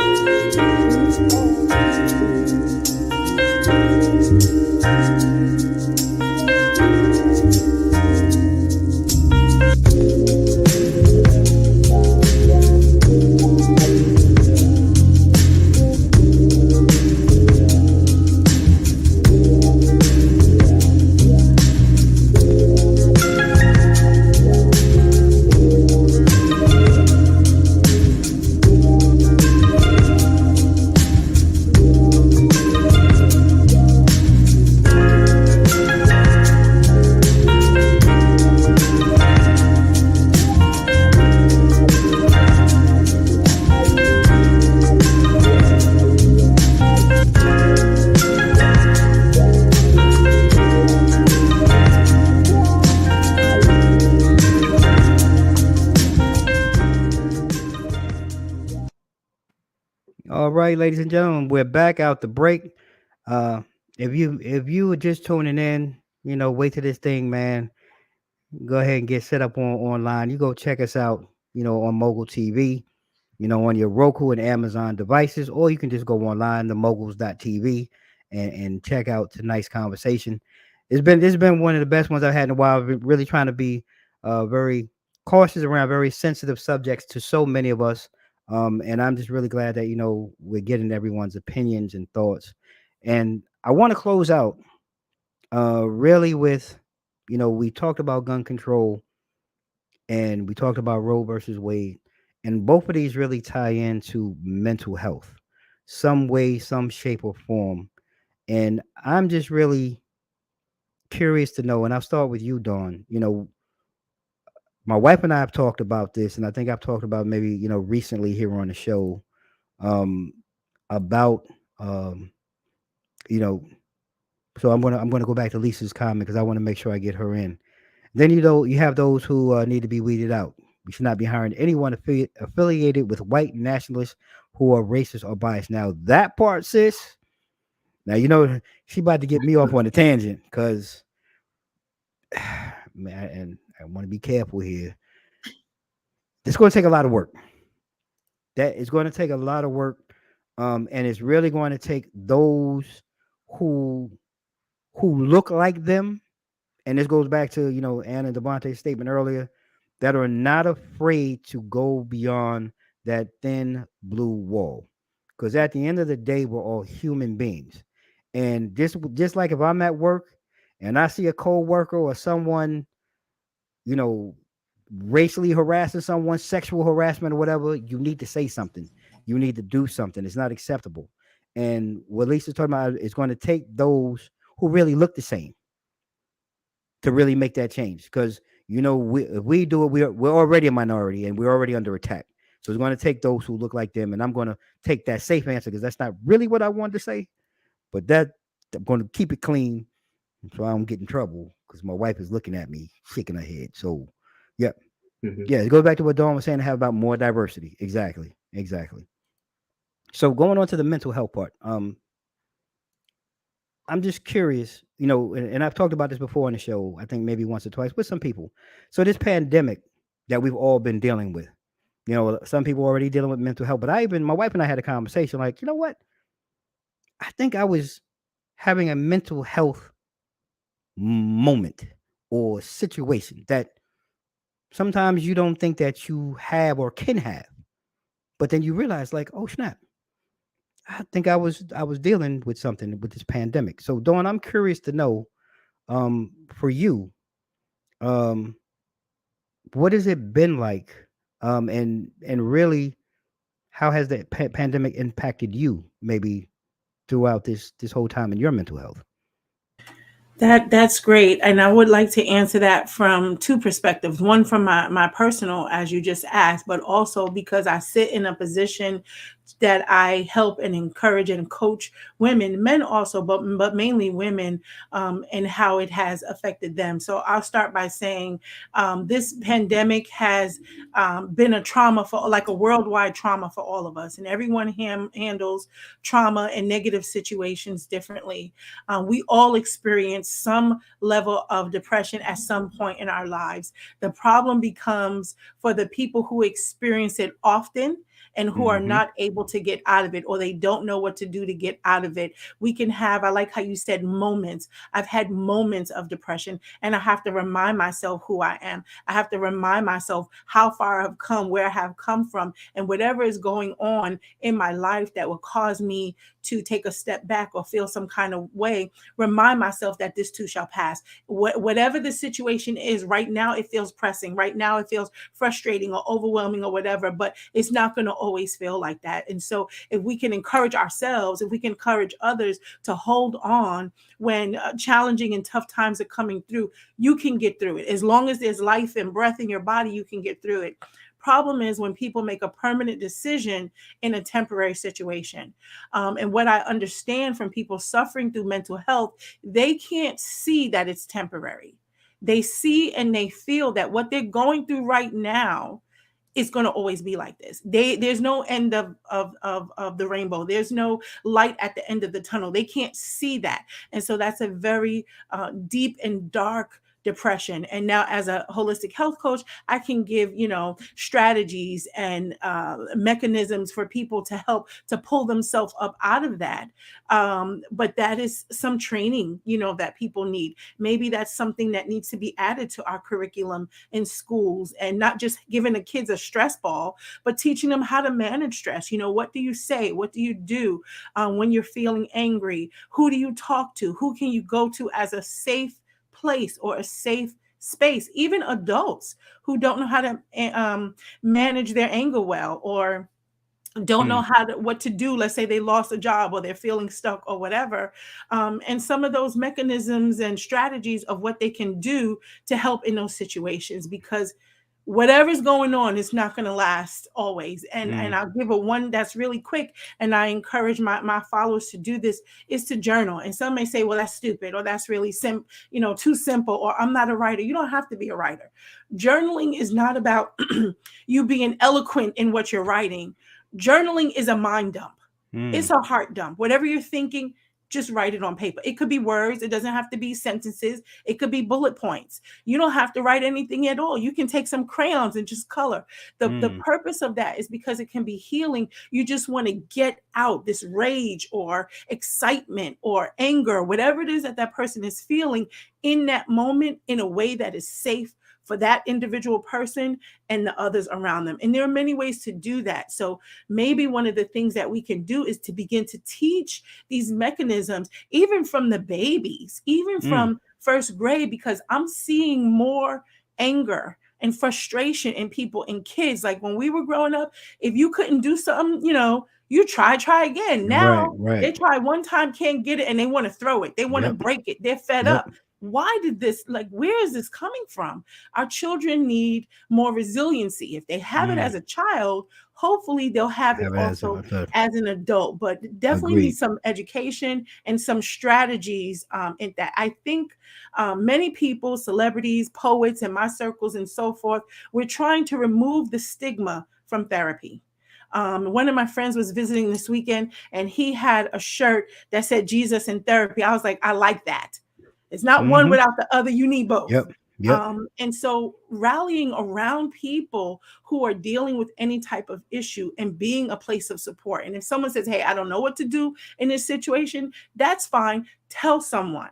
All right, ladies and gentlemen, we're back out the break. Uh, if you were just tuning in, wait till this thing, man. Go ahead and get set up online. You go check us out, on Mogul TV. on your Roku and Amazon devices, or you can just go online to moguls.tv and check out tonight's conversation. It's been one of the best ones I've had in a while. I've been really trying to be very cautious around very sensitive subjects to so many of us. And I'm just really glad that we're getting everyone's opinions and thoughts. And I want to close out really with, we talked about gun control and we talked about Roe versus Wade, and both of these really tie into mental health, some way, some shape or form. And I'm just really curious to know, and I'll start with you, Dawn. My wife and I have talked about this, and I think I've talked about maybe recently here on the show um, about you know. So I'm gonna go back to Lisa's comment because I want to make sure I get her in. Then you have those who need to be weeded out. We should not be hiring anyone affiliated with white nationalists who are racist or biased. Now that part, sis. Now she about to get me off on a tangent because, man, and I want to be careful here. It's going to take a lot of work. That is going to take a lot of work, and it's really going to take those who look like them. And this goes back to Anna and Devontae's statement earlier, that are not afraid to go beyond that thin blue wall. Because at the end of the day, we're all human beings. And just like if I'm at work and I see a coworker or someone, you know, racially harassing someone, sexual harassment or whatever, you need to say something. You need to do something. It's not acceptable. And what Lisa's talking about is going to take those who really look the same to really make that change. Because if we do it, we're already a minority and we're already under attack. So it's going to take those who look like them. And I'm going to take that safe answer because that's not really what I wanted to say. But I'm going to keep it clean so I don't get in trouble because my wife is looking at me, shaking her head. So, yeah. Yeah, it goes back to what Dawn was saying, to have about more diversity. Exactly. So going on to the mental health part, I'm just curious, and I've talked about this before on the show, I think maybe once or twice with some people. So this pandemic that we've all been dealing with, some people already dealing with mental health, but my wife and I had a conversation like, you know what? I think I was having a mental health moment or situation that sometimes you don't think that you have or can have, but then you realize like, oh snap, I think I was dealing with something with this pandemic. So Dawn, I'm curious to know, for you, um, what has it been like, and really, how has the pandemic impacted you, maybe throughout this whole time in your mental health? That's great. And I would like to answer that from two perspectives. One from my personal, as you just asked, but also because I sit in a position that I help and encourage and coach women, men also, but mainly women, and how it has affected them. So I'll start by saying this pandemic has been a trauma for, like, a worldwide trauma for all of us, and everyone handles trauma and negative situations differently. We all experience some level of depression at some point in our lives. The problem becomes for the people who experience it often and who are not able to get out of it, or they don't know what to do to get out of it. We can have, I like how you said, moments. I've had moments of depression, and I have to remind myself who I am. I have to remind myself how far I've come, where I have come from, and whatever is going on in my life that will cause me to take a step back or feel some kind of way, remind myself that this too shall pass. Whatever the situation is right now, it feels pressing. Right now, it feels frustrating or overwhelming or whatever, but it's not going to always feel like that. And so if we can encourage ourselves, if we can encourage others to hold on when challenging and tough times are coming through, you can get through it. As long as there's life and breath in your body, you can get through it. Problem is when people make a permanent decision in a temporary situation. And what I understand from people suffering through mental health, they can't see that it's temporary. They see and they feel that what they're going through right now is going to always be like this. There's no end of the rainbow. There's no light at the end of the tunnel. They can't see that. And so that's a very deep and dark depression. And now as a holistic health coach, I can give, strategies and mechanisms for people to help to pull themselves up out of that. But that is some training, that people need. Maybe that's something that needs to be added to our curriculum in schools, and not just giving the kids a stress ball, but teaching them how to manage stress. What do you say? What do you do when you're feeling angry? Who do you talk to? Who can you go to as a safe place or a safe space? Even adults who don't know how to manage their anger well, or don't know what to do. Let's say they lost a job or they're feeling stuck or whatever. And some of those mechanisms and strategies of what they can do to help in those situations, because whatever's going on is not going to last always. And I'll give one that's really quick, and I encourage my followers to do this, is to journal. And some may say, well, that's stupid, or that's really too simple, or I'm not a writer. You don't have to be a writer. Journaling is not about you being eloquent in what you're writing. Journaling is a mind dump. It's a heart dump. Whatever you're thinking, just write it on paper. It could be words. It doesn't have to be sentences. It could be bullet points. You don't have to write anything at all. You can take some crayons and just color. The purpose of that is because it can be healing. You just want to get out this rage or excitement or anger, whatever it is that person is feeling in that moment, in a way that is safe for that individual person and the others around them. And there are many ways to do that. So maybe one of the things that we can do is to begin to teach these mechanisms, even from the babies, even from first grade, because I'm seeing more anger and frustration in people and kids. Like when we were growing up, if you couldn't do something, you try again. Now they try one time, can't get it, and they want to throw it. They want to break it. They're fed up. Why did this, where is this coming from? Our children need more resiliency. If they have it as a child, hopefully they'll have it also as an adult, but definitely need some education and some strategies in that. I think many people, celebrities, poets in my circles and so forth, we're trying to remove the stigma from therapy. One of my friends was visiting this weekend, and he had a shirt that said Jesus in therapy. I was like, I like that. It's not one without the other. You need both. And so rallying around people who are dealing with any type of issue and being a place of support. And if someone says, hey, I don't know what to do in this situation, that's fine. Tell someone.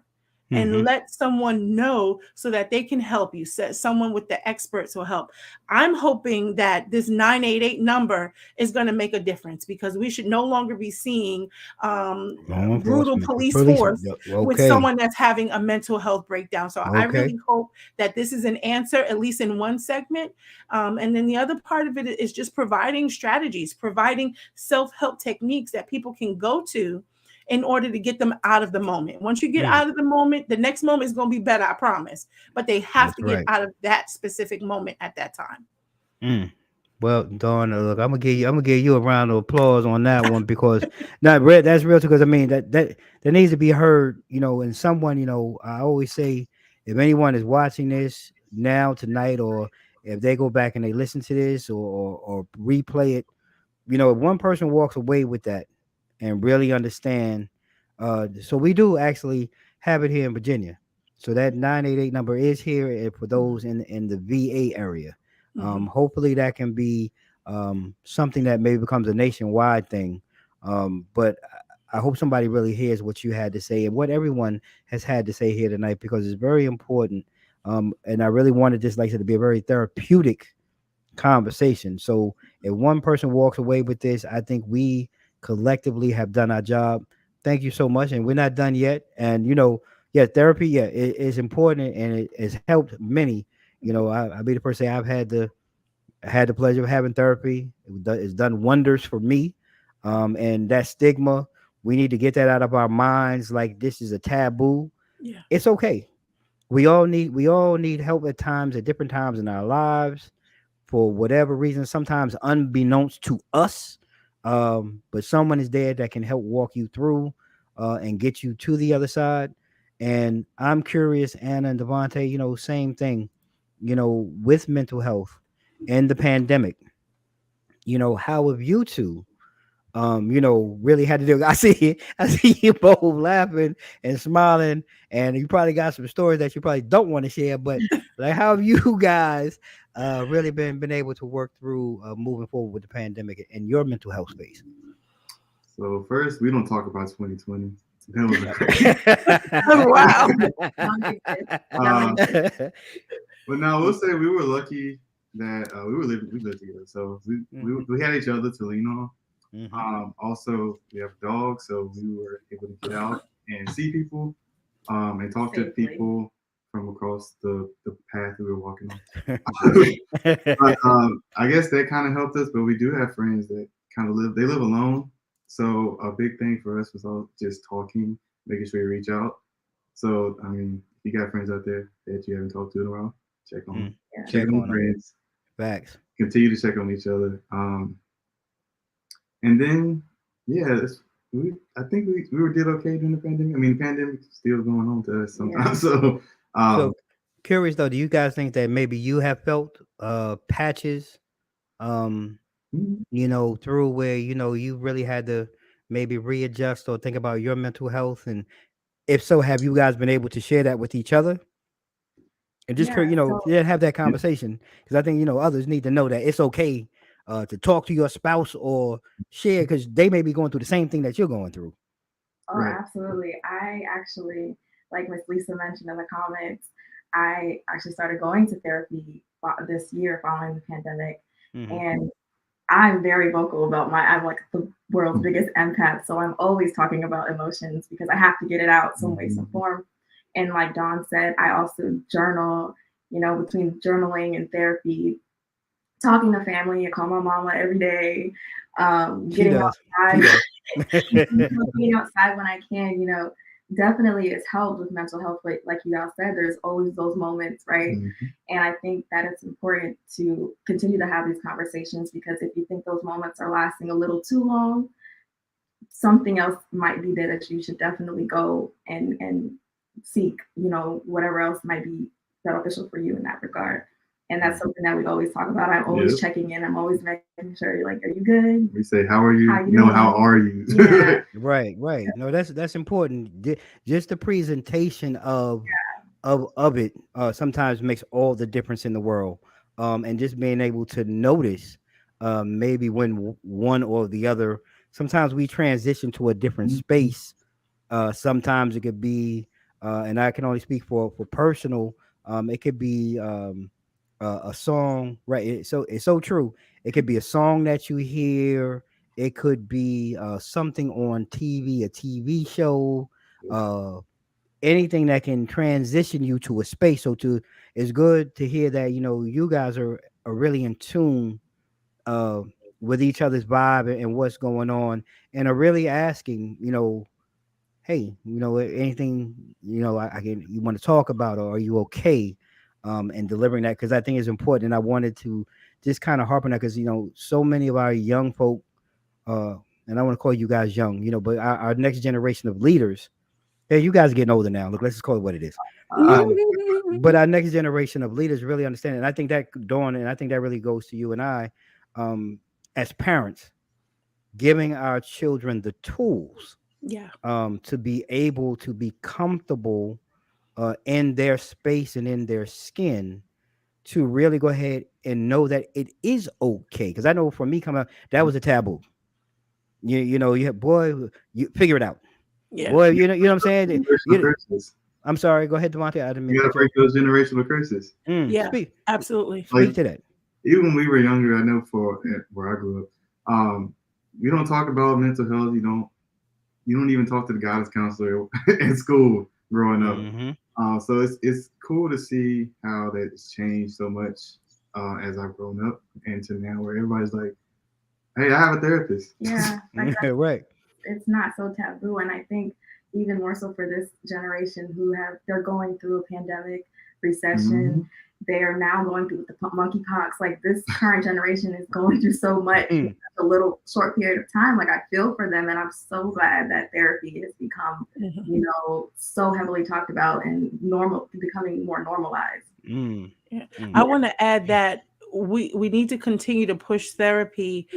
And let someone know so that they can help you. Someone with the experts will help. I'm hoping that this 988 number is going to make a difference, because we should no longer be seeing brutal police force with someone that's having a mental health breakdown. So I really hope that this is an answer, at least in one segment. And then the other part of it is just providing strategies, providing self-help techniques that people can go to in order to get them out of the moment. Once you get out of the moment, the next moment is going to be better, I promise. But they have to get out of that specific moment at that time. Well, Dawn, look, I'm gonna give you a round of applause on that one, because that's real too. Because I mean that needs to be heard, and someone, I always say, if anyone is watching this now tonight, or if they go back and they listen to this or replay it, if one person walks away with that and really understand, so we do actually have it here in Virginia. So that 988 number is here for those in the VA area. Hopefully that can be something that maybe becomes a nationwide thing. But I hope somebody really hears what you had to say and what everyone has had to say here tonight, because it's very important. And I really wanted this, like I said, to be a very therapeutic conversation. So if one person walks away with this, I think we collectively have done our job. Thank you so much. And we're not done yet. And, therapy, it is important, and it has helped many. I'll be the person to say I had the pleasure of having therapy. It's done wonders for me. And that stigma, we need to get that out of our minds. Like, this is a taboo. Yeah. It's okay. We all need help at times, at different times in our lives, for whatever reason, sometimes unbeknownst to us. But someone is there that can help walk you through and get you to the other side. And I'm curious, Anna and Devontae, same thing, with mental health and the pandemic, how have you two really had to do. I see you both laughing and smiling, and you probably got some stories that you probably don't want to share. But like, how have you guys really been able to work through moving forward with the pandemic and your mental health space? So first, we don't talk about 2020. That was a crazy. Wow. But now we'll say we were lucky that we lived together, so we had each other to lean on. Also, we have dogs, so we were able to get out and see people, and talk to Safely. people from across the path we were walking on. But I guess that kind of helped us. But we do have friends that kind of live alone. So a big thing for us was all just talking, making sure you reach out. So I mean, if you got friends out there that you haven't talked to in a while, check on them. Yeah. Check on on them. friends. Facts. Continue to check on each other. And then yeah, I think we did okay during the pandemic. I mean, the pandemic's still going on to us sometimes. Yeah. So curious though, do you guys think that maybe you have felt patches through where you really had to maybe readjust or think about your mental health? And if so, have you guys been able to share that with each other? And just Yeah, so have that conversation, because I think others need to know that it's okay to talk to your spouse or share, because they may be going through the same thing that you're going through. Oh, Right. absolutely. I actually, like Miss Lisa mentioned in the comments, I actually started going to therapy this year following the pandemic. And I'm very vocal about I'm like the world's biggest empath. So I'm always talking about emotions because I have to get it out some way, some form. And like Dawn said, I also journal, between journaling and therapy, talking to family. I call my mama every day, She getting does. outside. She does. Being outside when I can, definitely it's helped with mental health. But like you all said, there's always those moments, right? And I think that it's important to continue to have these conversations, because if you think those moments are lasting a little too long, something else might be there that you should definitely go and seek, whatever else might be beneficial for you in that regard. And that's something that we always talk about. I'm always checking in. I'm always making sure you're like, are you good? We say, how are you? How you No, doing? how are you? Yeah. Right. No, that's important. Just the presentation of it sometimes makes all the difference in the world. And just being able to notice maybe when one or the other, sometimes we transition to a different space. Sometimes it could be and I can only speak for personal, it could be a song, right? It's so true. It could be a song that you hear. It could be something on TV, a TV show, anything that can transition you to a space. It's good to hear that you guys are really in tune with each other's vibe and what's going on, and are really asking, hey, anything I can you want to talk about, or are you okay? And delivering that, because I think it's important. And I wanted to just kind of harp on that, because so many of our young folk, and I want to call you guys young, but our next generation of leaders. Hey, you guys are getting older now. Look, let's just call it what it is. But our next generation of leaders really understand it. And I think that, Dawn, and I think that really goes to you and I, as parents, giving our children the tools to be able to be comfortable in their space and in their skin, to really go ahead and know that it is okay. Because I know for me coming up, that was a taboo. Boy, you figure it out. Yeah. Boy, you know what I'm saying? Generational curses. I'm sorry. Go ahead, Devontae. I didn't mean You gotta to break those generational curses. Yeah. Speak Absolutely. to that. Even when we were younger, I know where I grew up, we don't talk about mental health. You don't even talk to the guidance counselor in school growing up. So it's cool to see how that's changed so much as I've grown up, and to now where everybody's like, hey, I have a therapist. Yeah. Right. It's not so taboo. And I think even more so for this generation they're going through a pandemic, recession. They are now going through the monkeypox. Like, this current generation is going through so much in a little short period of time. Like, I feel for them, and I'm so glad that therapy has become, so heavily talked about and becoming more normalized. I want to add that we need to continue to push therapy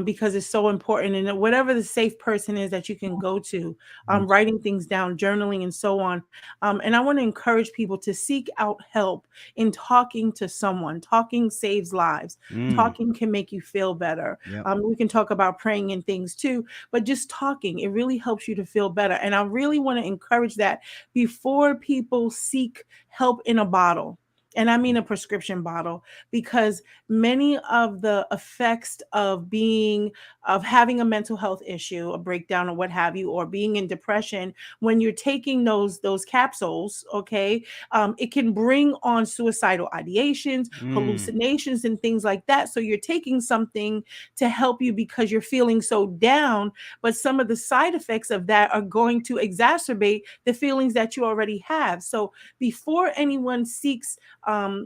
because it's so important. And whatever the safe person is that you can go to, writing things down, journaling, and so on. And I want to encourage people to seek out help in talking to someone. Talking saves lives. Talking can make you feel better. Yep. We can talk about praying and things too, but just talking, it really helps you to feel better. And I really want to encourage that before people seek help in a bottle. And I mean a prescription bottle, because many of the effects of having a mental health issue, a breakdown or what have you, or being in depression, when you're taking those capsules, okay, it can bring on suicidal ideations, hallucinations, and things like that. So you're taking something to help you because you're feeling so down, but some of the side effects of that are going to exacerbate the feelings that you already have. So before anyone seeks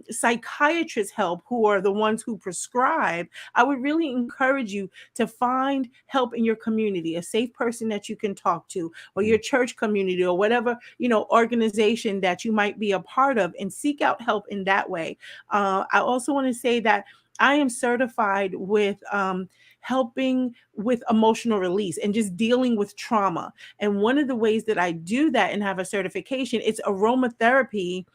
psychiatrist help, who are the ones who prescribe, I would really encourage you to find help in your community, a safe person that you can talk to, or your church community, or whatever, organization that you might be a part of, and seek out help in that way. I also want to say that I am certified with helping with emotional release and just dealing with trauma. And one of the ways that I do that and have a certification, it's aromatherapy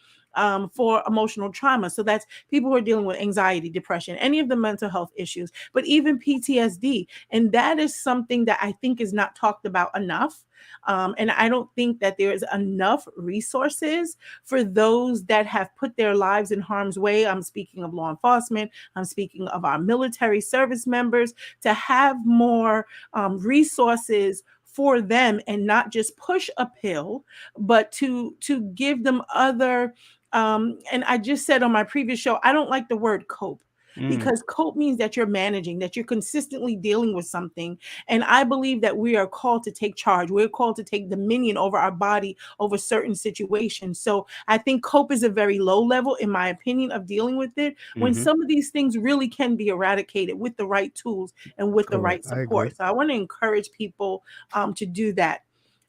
for emotional trauma. So that's people who are dealing with anxiety, depression, any of the mental health issues, but even PTSD. And that is something that I think is not talked about enough. And I don't think that there is enough resources for those that have put their lives in harm's way. I'm speaking of law enforcement. I'm speaking of our military service members, to have more resources for them, and not just push a pill, but to give them other. And I just said on my previous show, I don't like the word cope, because cope means that you're managing, that you're consistently dealing with something. And I believe that we are called to take charge. We're called to take dominion over our body, over certain situations. So I think cope is a very low level, in my opinion, of dealing with it, when some of these things really can be eradicated with the right tools and with the right I agree. support. So I want to encourage people to do that.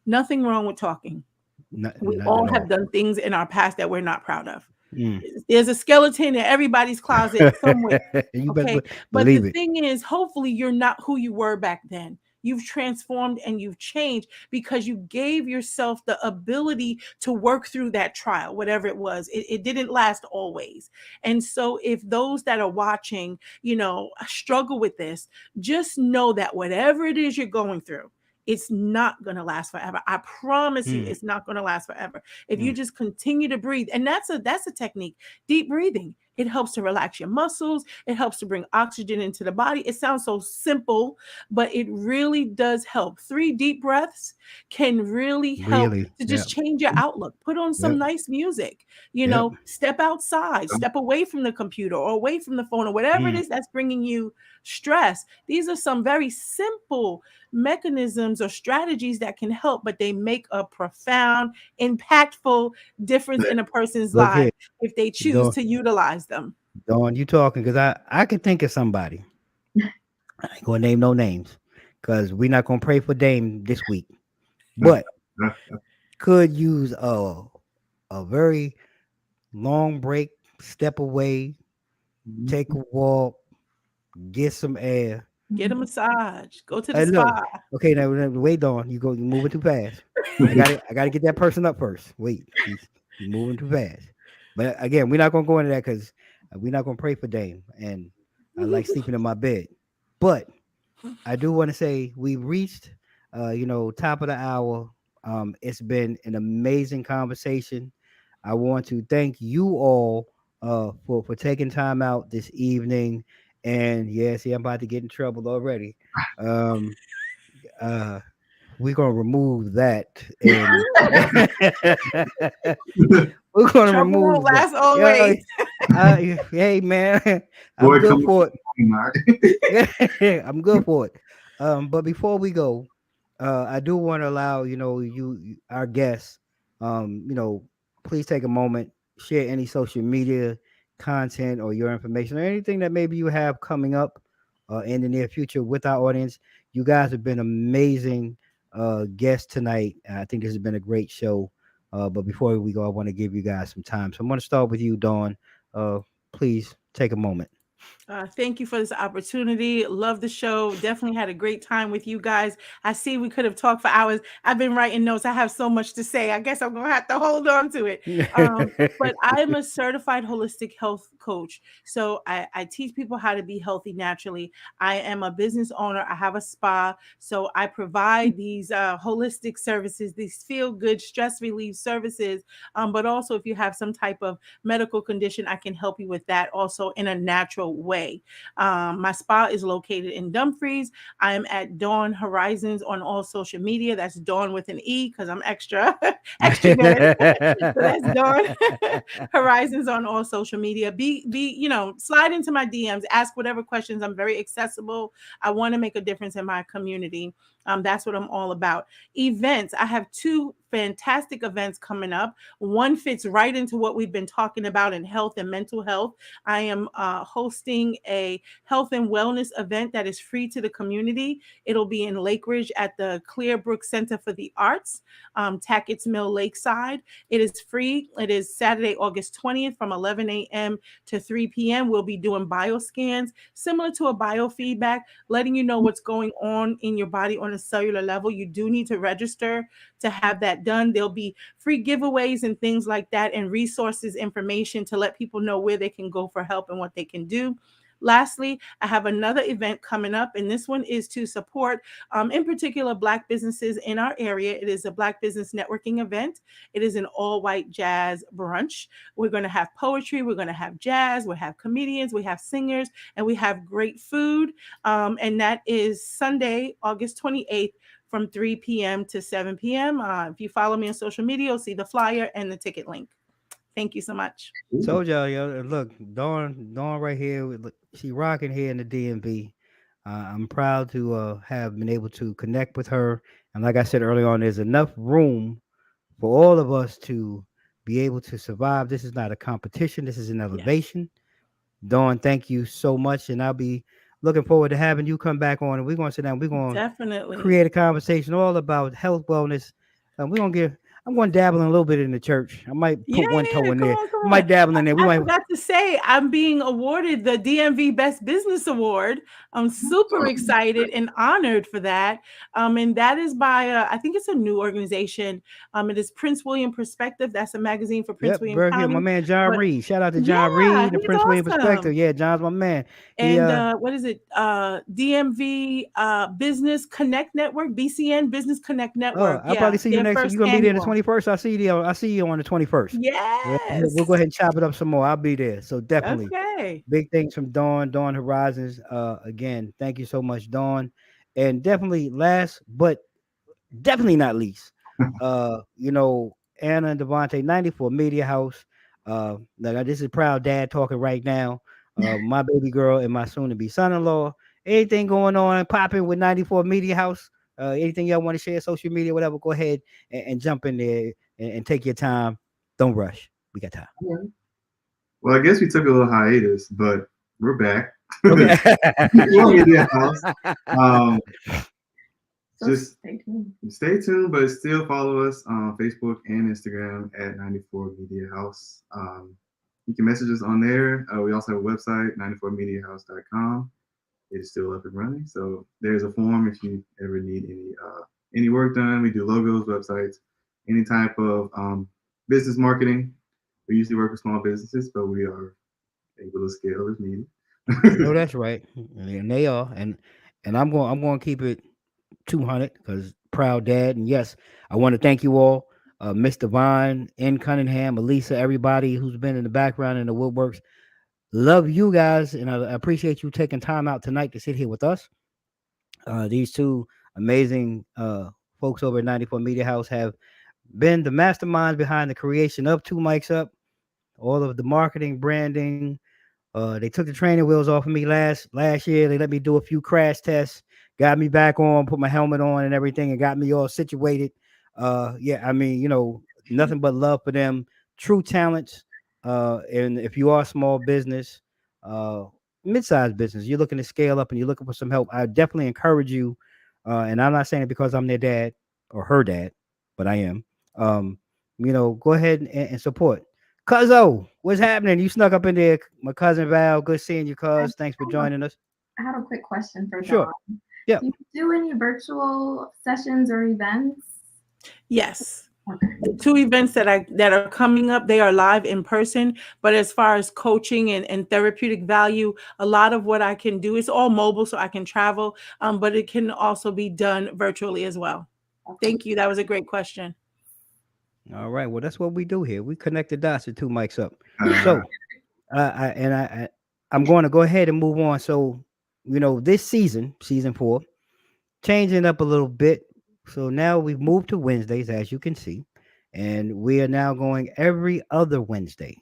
Nothing wrong with talking. We all have done things in our past that we're not proud of. There's a skeleton in everybody's closet somewhere. You Okay. better But believe the it. thing is, hopefully you're not who you were back then. You've transformed and you've changed because you gave yourself the ability to work through that trial, whatever it was. It didn't last always. And so if those that are watching, struggle with this, just know that whatever it is you're going through, it's not going to last forever. I promise you, it's not going to last forever. If you just continue to breathe, and that's a technique, deep breathing. It helps to relax your muscles. It helps to bring oxygen into the body. It sounds so simple, but it really does help. 3 deep breaths can really help to just change your outlook. Put on some nice music, step outside, step away from the computer or away from the phone or whatever it is that's bringing you stress. These are some very simple mechanisms or strategies that can help, but they make a profound, impactful difference in a person's life if they choose to utilize them. Dawn, you talking, because I can think of somebody. I ain't gonna name no names because we're not gonna pray for Dame this week, but could use a very long break, step away, take a walk, get some air, get a massage, go to the Hey, look. spa. Okay, now wait, Dawn, you're moving too fast. I gotta get that person up first. Wait, he's moving too fast. But again, we're not gonna go into that because we're not gonna pray for Dame, and I like sleeping in my bed. But I do want to say we reached, top of the hour. It's been an amazing conversation. I want to thank you all for taking time out this evening. And yeah, see, I'm about to get in trouble already. We're gonna remove that, and we're gonna Trouble remove won't that. last always. Hey man, I'm Boy, good come for it. on. I'm good for it. But before we go, I do want to allow you our guests, please take a moment, share any social media content or your information or anything that maybe you have coming up in the near future with our audience. You guys have been amazing guests tonight. I think this has been a great show. But before we go, I want to give you guys some time. So I'm going to start with you, Dawn. Please take a moment. Thank you for this opportunity. Love the show. Definitely had a great time with you guys. I see we could have talked for hours. I've been writing notes. I have so much to say. I guess I'm going to have to hold on to it. But I'm a certified holistic health coach. So I teach people how to be healthy naturally. I am a business owner. I have a spa. So I provide these holistic services, these feel good stress relief services. But also, if you have some type of medical condition, I can help you with that also in a natural way. My spa is located in Dumfries. I am at Dawn Horizons on all social media. That's Dawn with an E because I'm extra, extra good. So that's Dawn Horizons on all social media. Slide into my DMs, ask whatever questions. I'm very accessible. I want to make a difference in my community. That's what I'm all about. Events. I have 2 fantastic events coming up. One fits right into what we've been talking about in health and mental health. I am hosting a health and wellness event that is free to the community. It'll be in Lake Ridge at the Clearbrook Center for the Arts, Tackett's Mill Lakeside. It is free. It is Saturday, August 20th from 11 a.m. to 3 p.m. We'll be doing bioscans, similar to a biofeedback, letting you know what's going on in your body on a cellular level. You do need to register to have that done. There'll be free giveaways and things like that, and resources, information to let people know where they can go for help and what they can do. Lastly, I have another event coming up, and this one is to support, in particular, Black businesses in our area. It is a Black business networking event. It is an all-white jazz brunch. We're going to have poetry. We're going to have jazz. We'll have comedians. We have singers, and we have great food. And that is Sunday, August 28th from 3 p.m. to 7 p.m. If you follow me on social media, you'll see the flyer and the ticket link. Thank you so much. Told y'all, yo, look, Dawn right here, she rocking here in the DMV. I'm proud to have been able to connect with her, and like I said earlier on, there's enough room for all of us to be able to survive. This is not a competition. This is an elevation. Dawn, thank you so much, and I'll be looking forward to having you come back on, and we're going to sit down. We're going to Definitely create a conversation all about health, wellness. I'm going to dabble in a little bit in the church. I might put one toe in there. I might dabble in there. I forgot to say, I'm being awarded the DMV Best Business Award. I'm super excited and honored for that. And that is by, I think it's a new organization. It is Prince William Perspective. That's a magazine for Prince William County. My man John Reed. Shout out to John Reed, the Prince William Perspective. Yeah, John's my man. And what is it? DMV Business Connect Network, BCN Business Connect Network. I'll probably see you next week. You're going to be there the 21st. I see you on the 21st. Yes. We'll go ahead and chop it up some more. I'll be there. So definitely. Okay. Big things from Dawn Horizons. Again, thank you so much, Dawn. And definitely last, but definitely not least, Anna and Devontae, 94 Media House. This is proud dad talking right now. My baby girl and my soon-to-be son-in-law. Anything going on popping with 94 Media House? Anything y'all want to share, social media, whatever, go ahead and jump in there and take your time. Don't rush. We got time. Well, I guess we took a little hiatus, but we're back. Okay. Just stay tuned, but still follow us on Facebook and Instagram at 94 Media House. You can message us on there. We also have a website, 94mediahouse.com. It is still up and running. So there's a form if you ever need any work done. We do logos, websites, any type of business marketing. We usually work with small businesses, but we are able to scale if needed. No, that's right, and they are, and I'm going to keep it 200 because proud dad. And yes, I want to thank you all, Miss Devine, in Cunningham, Elisa, everybody who's been in the background in the woodworks. Love you guys, and I appreciate you taking time out tonight to sit here with us. These 2 amazing folks over at 94 Media House have been the masterminds behind the creation of 2 Mics Up, all of the marketing, branding. They took the training wheels off of me last year. They let me do a few crash tests, got me back on, put my helmet on and everything, and got me all situated. Nothing but love for them. True talents. And if you are a small business, mid-sized business, you're looking to scale up and you're looking for some help, I definitely encourage you. And I'm not saying it because I'm their dad or her dad, but I am. Go ahead and support. Cuzzo, What's happening? You snuck up in there, my cousin Val. Good seeing you, cuz. Thanks for joining us. I had a quick question for Sure. Dawn. Yeah. Do you do any virtual sessions or events? Yes. Okay. The 2 events that are coming up, they are live in person. But as far as coaching and therapeutic value, a lot of what I can do is all mobile, so I can travel, but it can also be done virtually as well. Okay. Thank you. That was a great question. All right. Well, that's what we do here. We connect the dots at 2 Mics Up. So, I'm going to go ahead and move on. So, this season 4, changing up a little bit. So now we've moved to Wednesdays, as you can see, and we are now going every other Wednesday.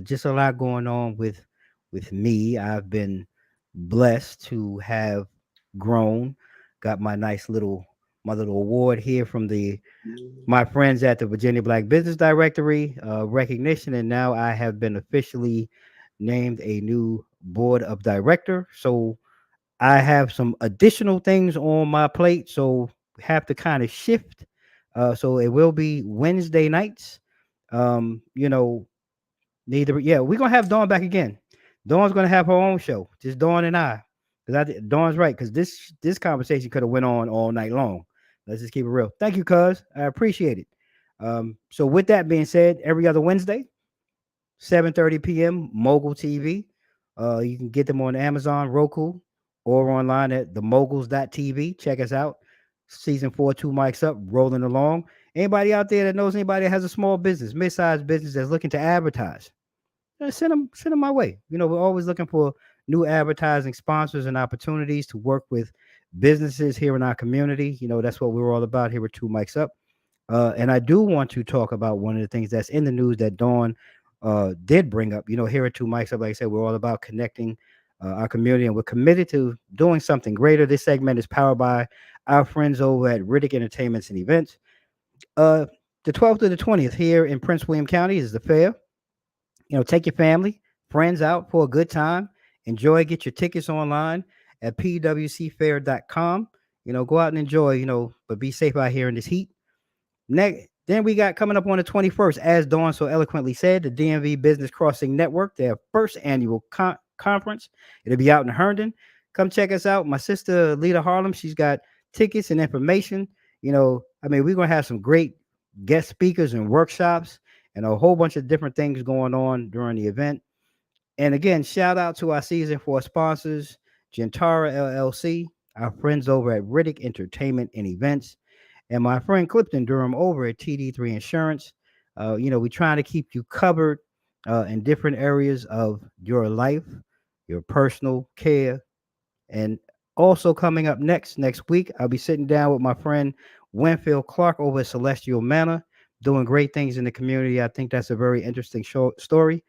Just a lot going on with me. I've been blessed to have grown. Got my little award here from my friends at the Virginia Black Business Directory recognition, and now I have been officially named a new board of director. So I have some additional things on my plate, so we have to kind of shift. So it will be Wednesday nights. We're gonna have Dawn back again. Dawn's gonna have her own show, just Dawn and I. Because Dawn's right, because this conversation could have went on all night long. Let's just keep it real. Thank you, cuz. I appreciate it. So with that being said, every other Wednesday, 7:30 p.m. Mogul TV. You can get them on Amazon, Roku, or online at themoguls.tv. Check us out. Season 4, 2 Mics Up, rolling along. Anybody out there that knows anybody that has a small business, mid-sized business that's looking to advertise, send them my way. We're always looking for new advertising sponsors and opportunities to work with businesses here in our community. That's what we're all about here at 2 Mics Up. And I do want to talk about one of the things that's in the news that Dawn did bring up. Here at 2 Mics Up, like I said, we're all about connecting our community, and we're committed to doing something greater. This segment is powered by our friends over at Riddick Entertainments and Events. The 12th to the 20th here in Prince William County is the fair. Take your family, friends out for a good time. Enjoy. Get your tickets online at pwcfair.com. Go out and enjoy, but be safe out here in this heat. Then we got coming up on the 21st, as Dawn so eloquently said, the DMV Business Crossing Network, their first annual conference. It'll be out in Herndon. Come check us out. My sister, Lita Harlem, she's got tickets and information. We're going to have some great guest speakers and workshops and a whole bunch of different things going on during the event. And again, shout out to our season 4 sponsors, Gentara LLC, our friends over at Riddick Entertainment and Events, and my friend Clifton Durham over at TD3 Insurance. We're trying to keep you covered in different areas of your life, your personal care. And also coming up next week, I'll be sitting down with my friend Winfield Clark over at Celestial Manor, doing great things in the community. I think that's a very interesting story.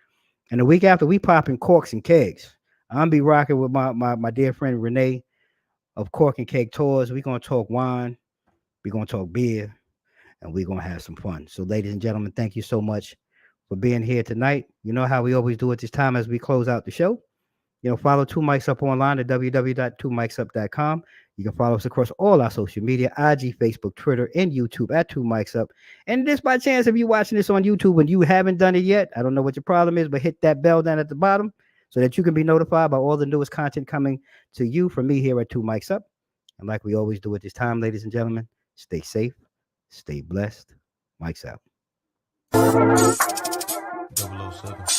And the week after, we popping corks and kegs. I'm be rocking with my dear friend Renee of Cork and Keg Tours. We're going to talk wine. We're going to talk beer. And we're going to have some fun. So, ladies and gentlemen, thank you so much for being here tonight. You know how we always do at this time as we close out the show. Follow 2 Mics Up online at www.2micsup.com. You can follow us across all our social media, IG, Facebook, Twitter, and YouTube at 2 Mics Up. And just by chance, if you're watching this on YouTube and you haven't done it yet, I don't know what your problem is, but hit that bell down at the bottom so that you can be notified by all the newest content coming to you from me here at 2 Mics Up. And like we always do at this time, ladies and gentlemen, stay safe, stay blessed. Mics out. 007.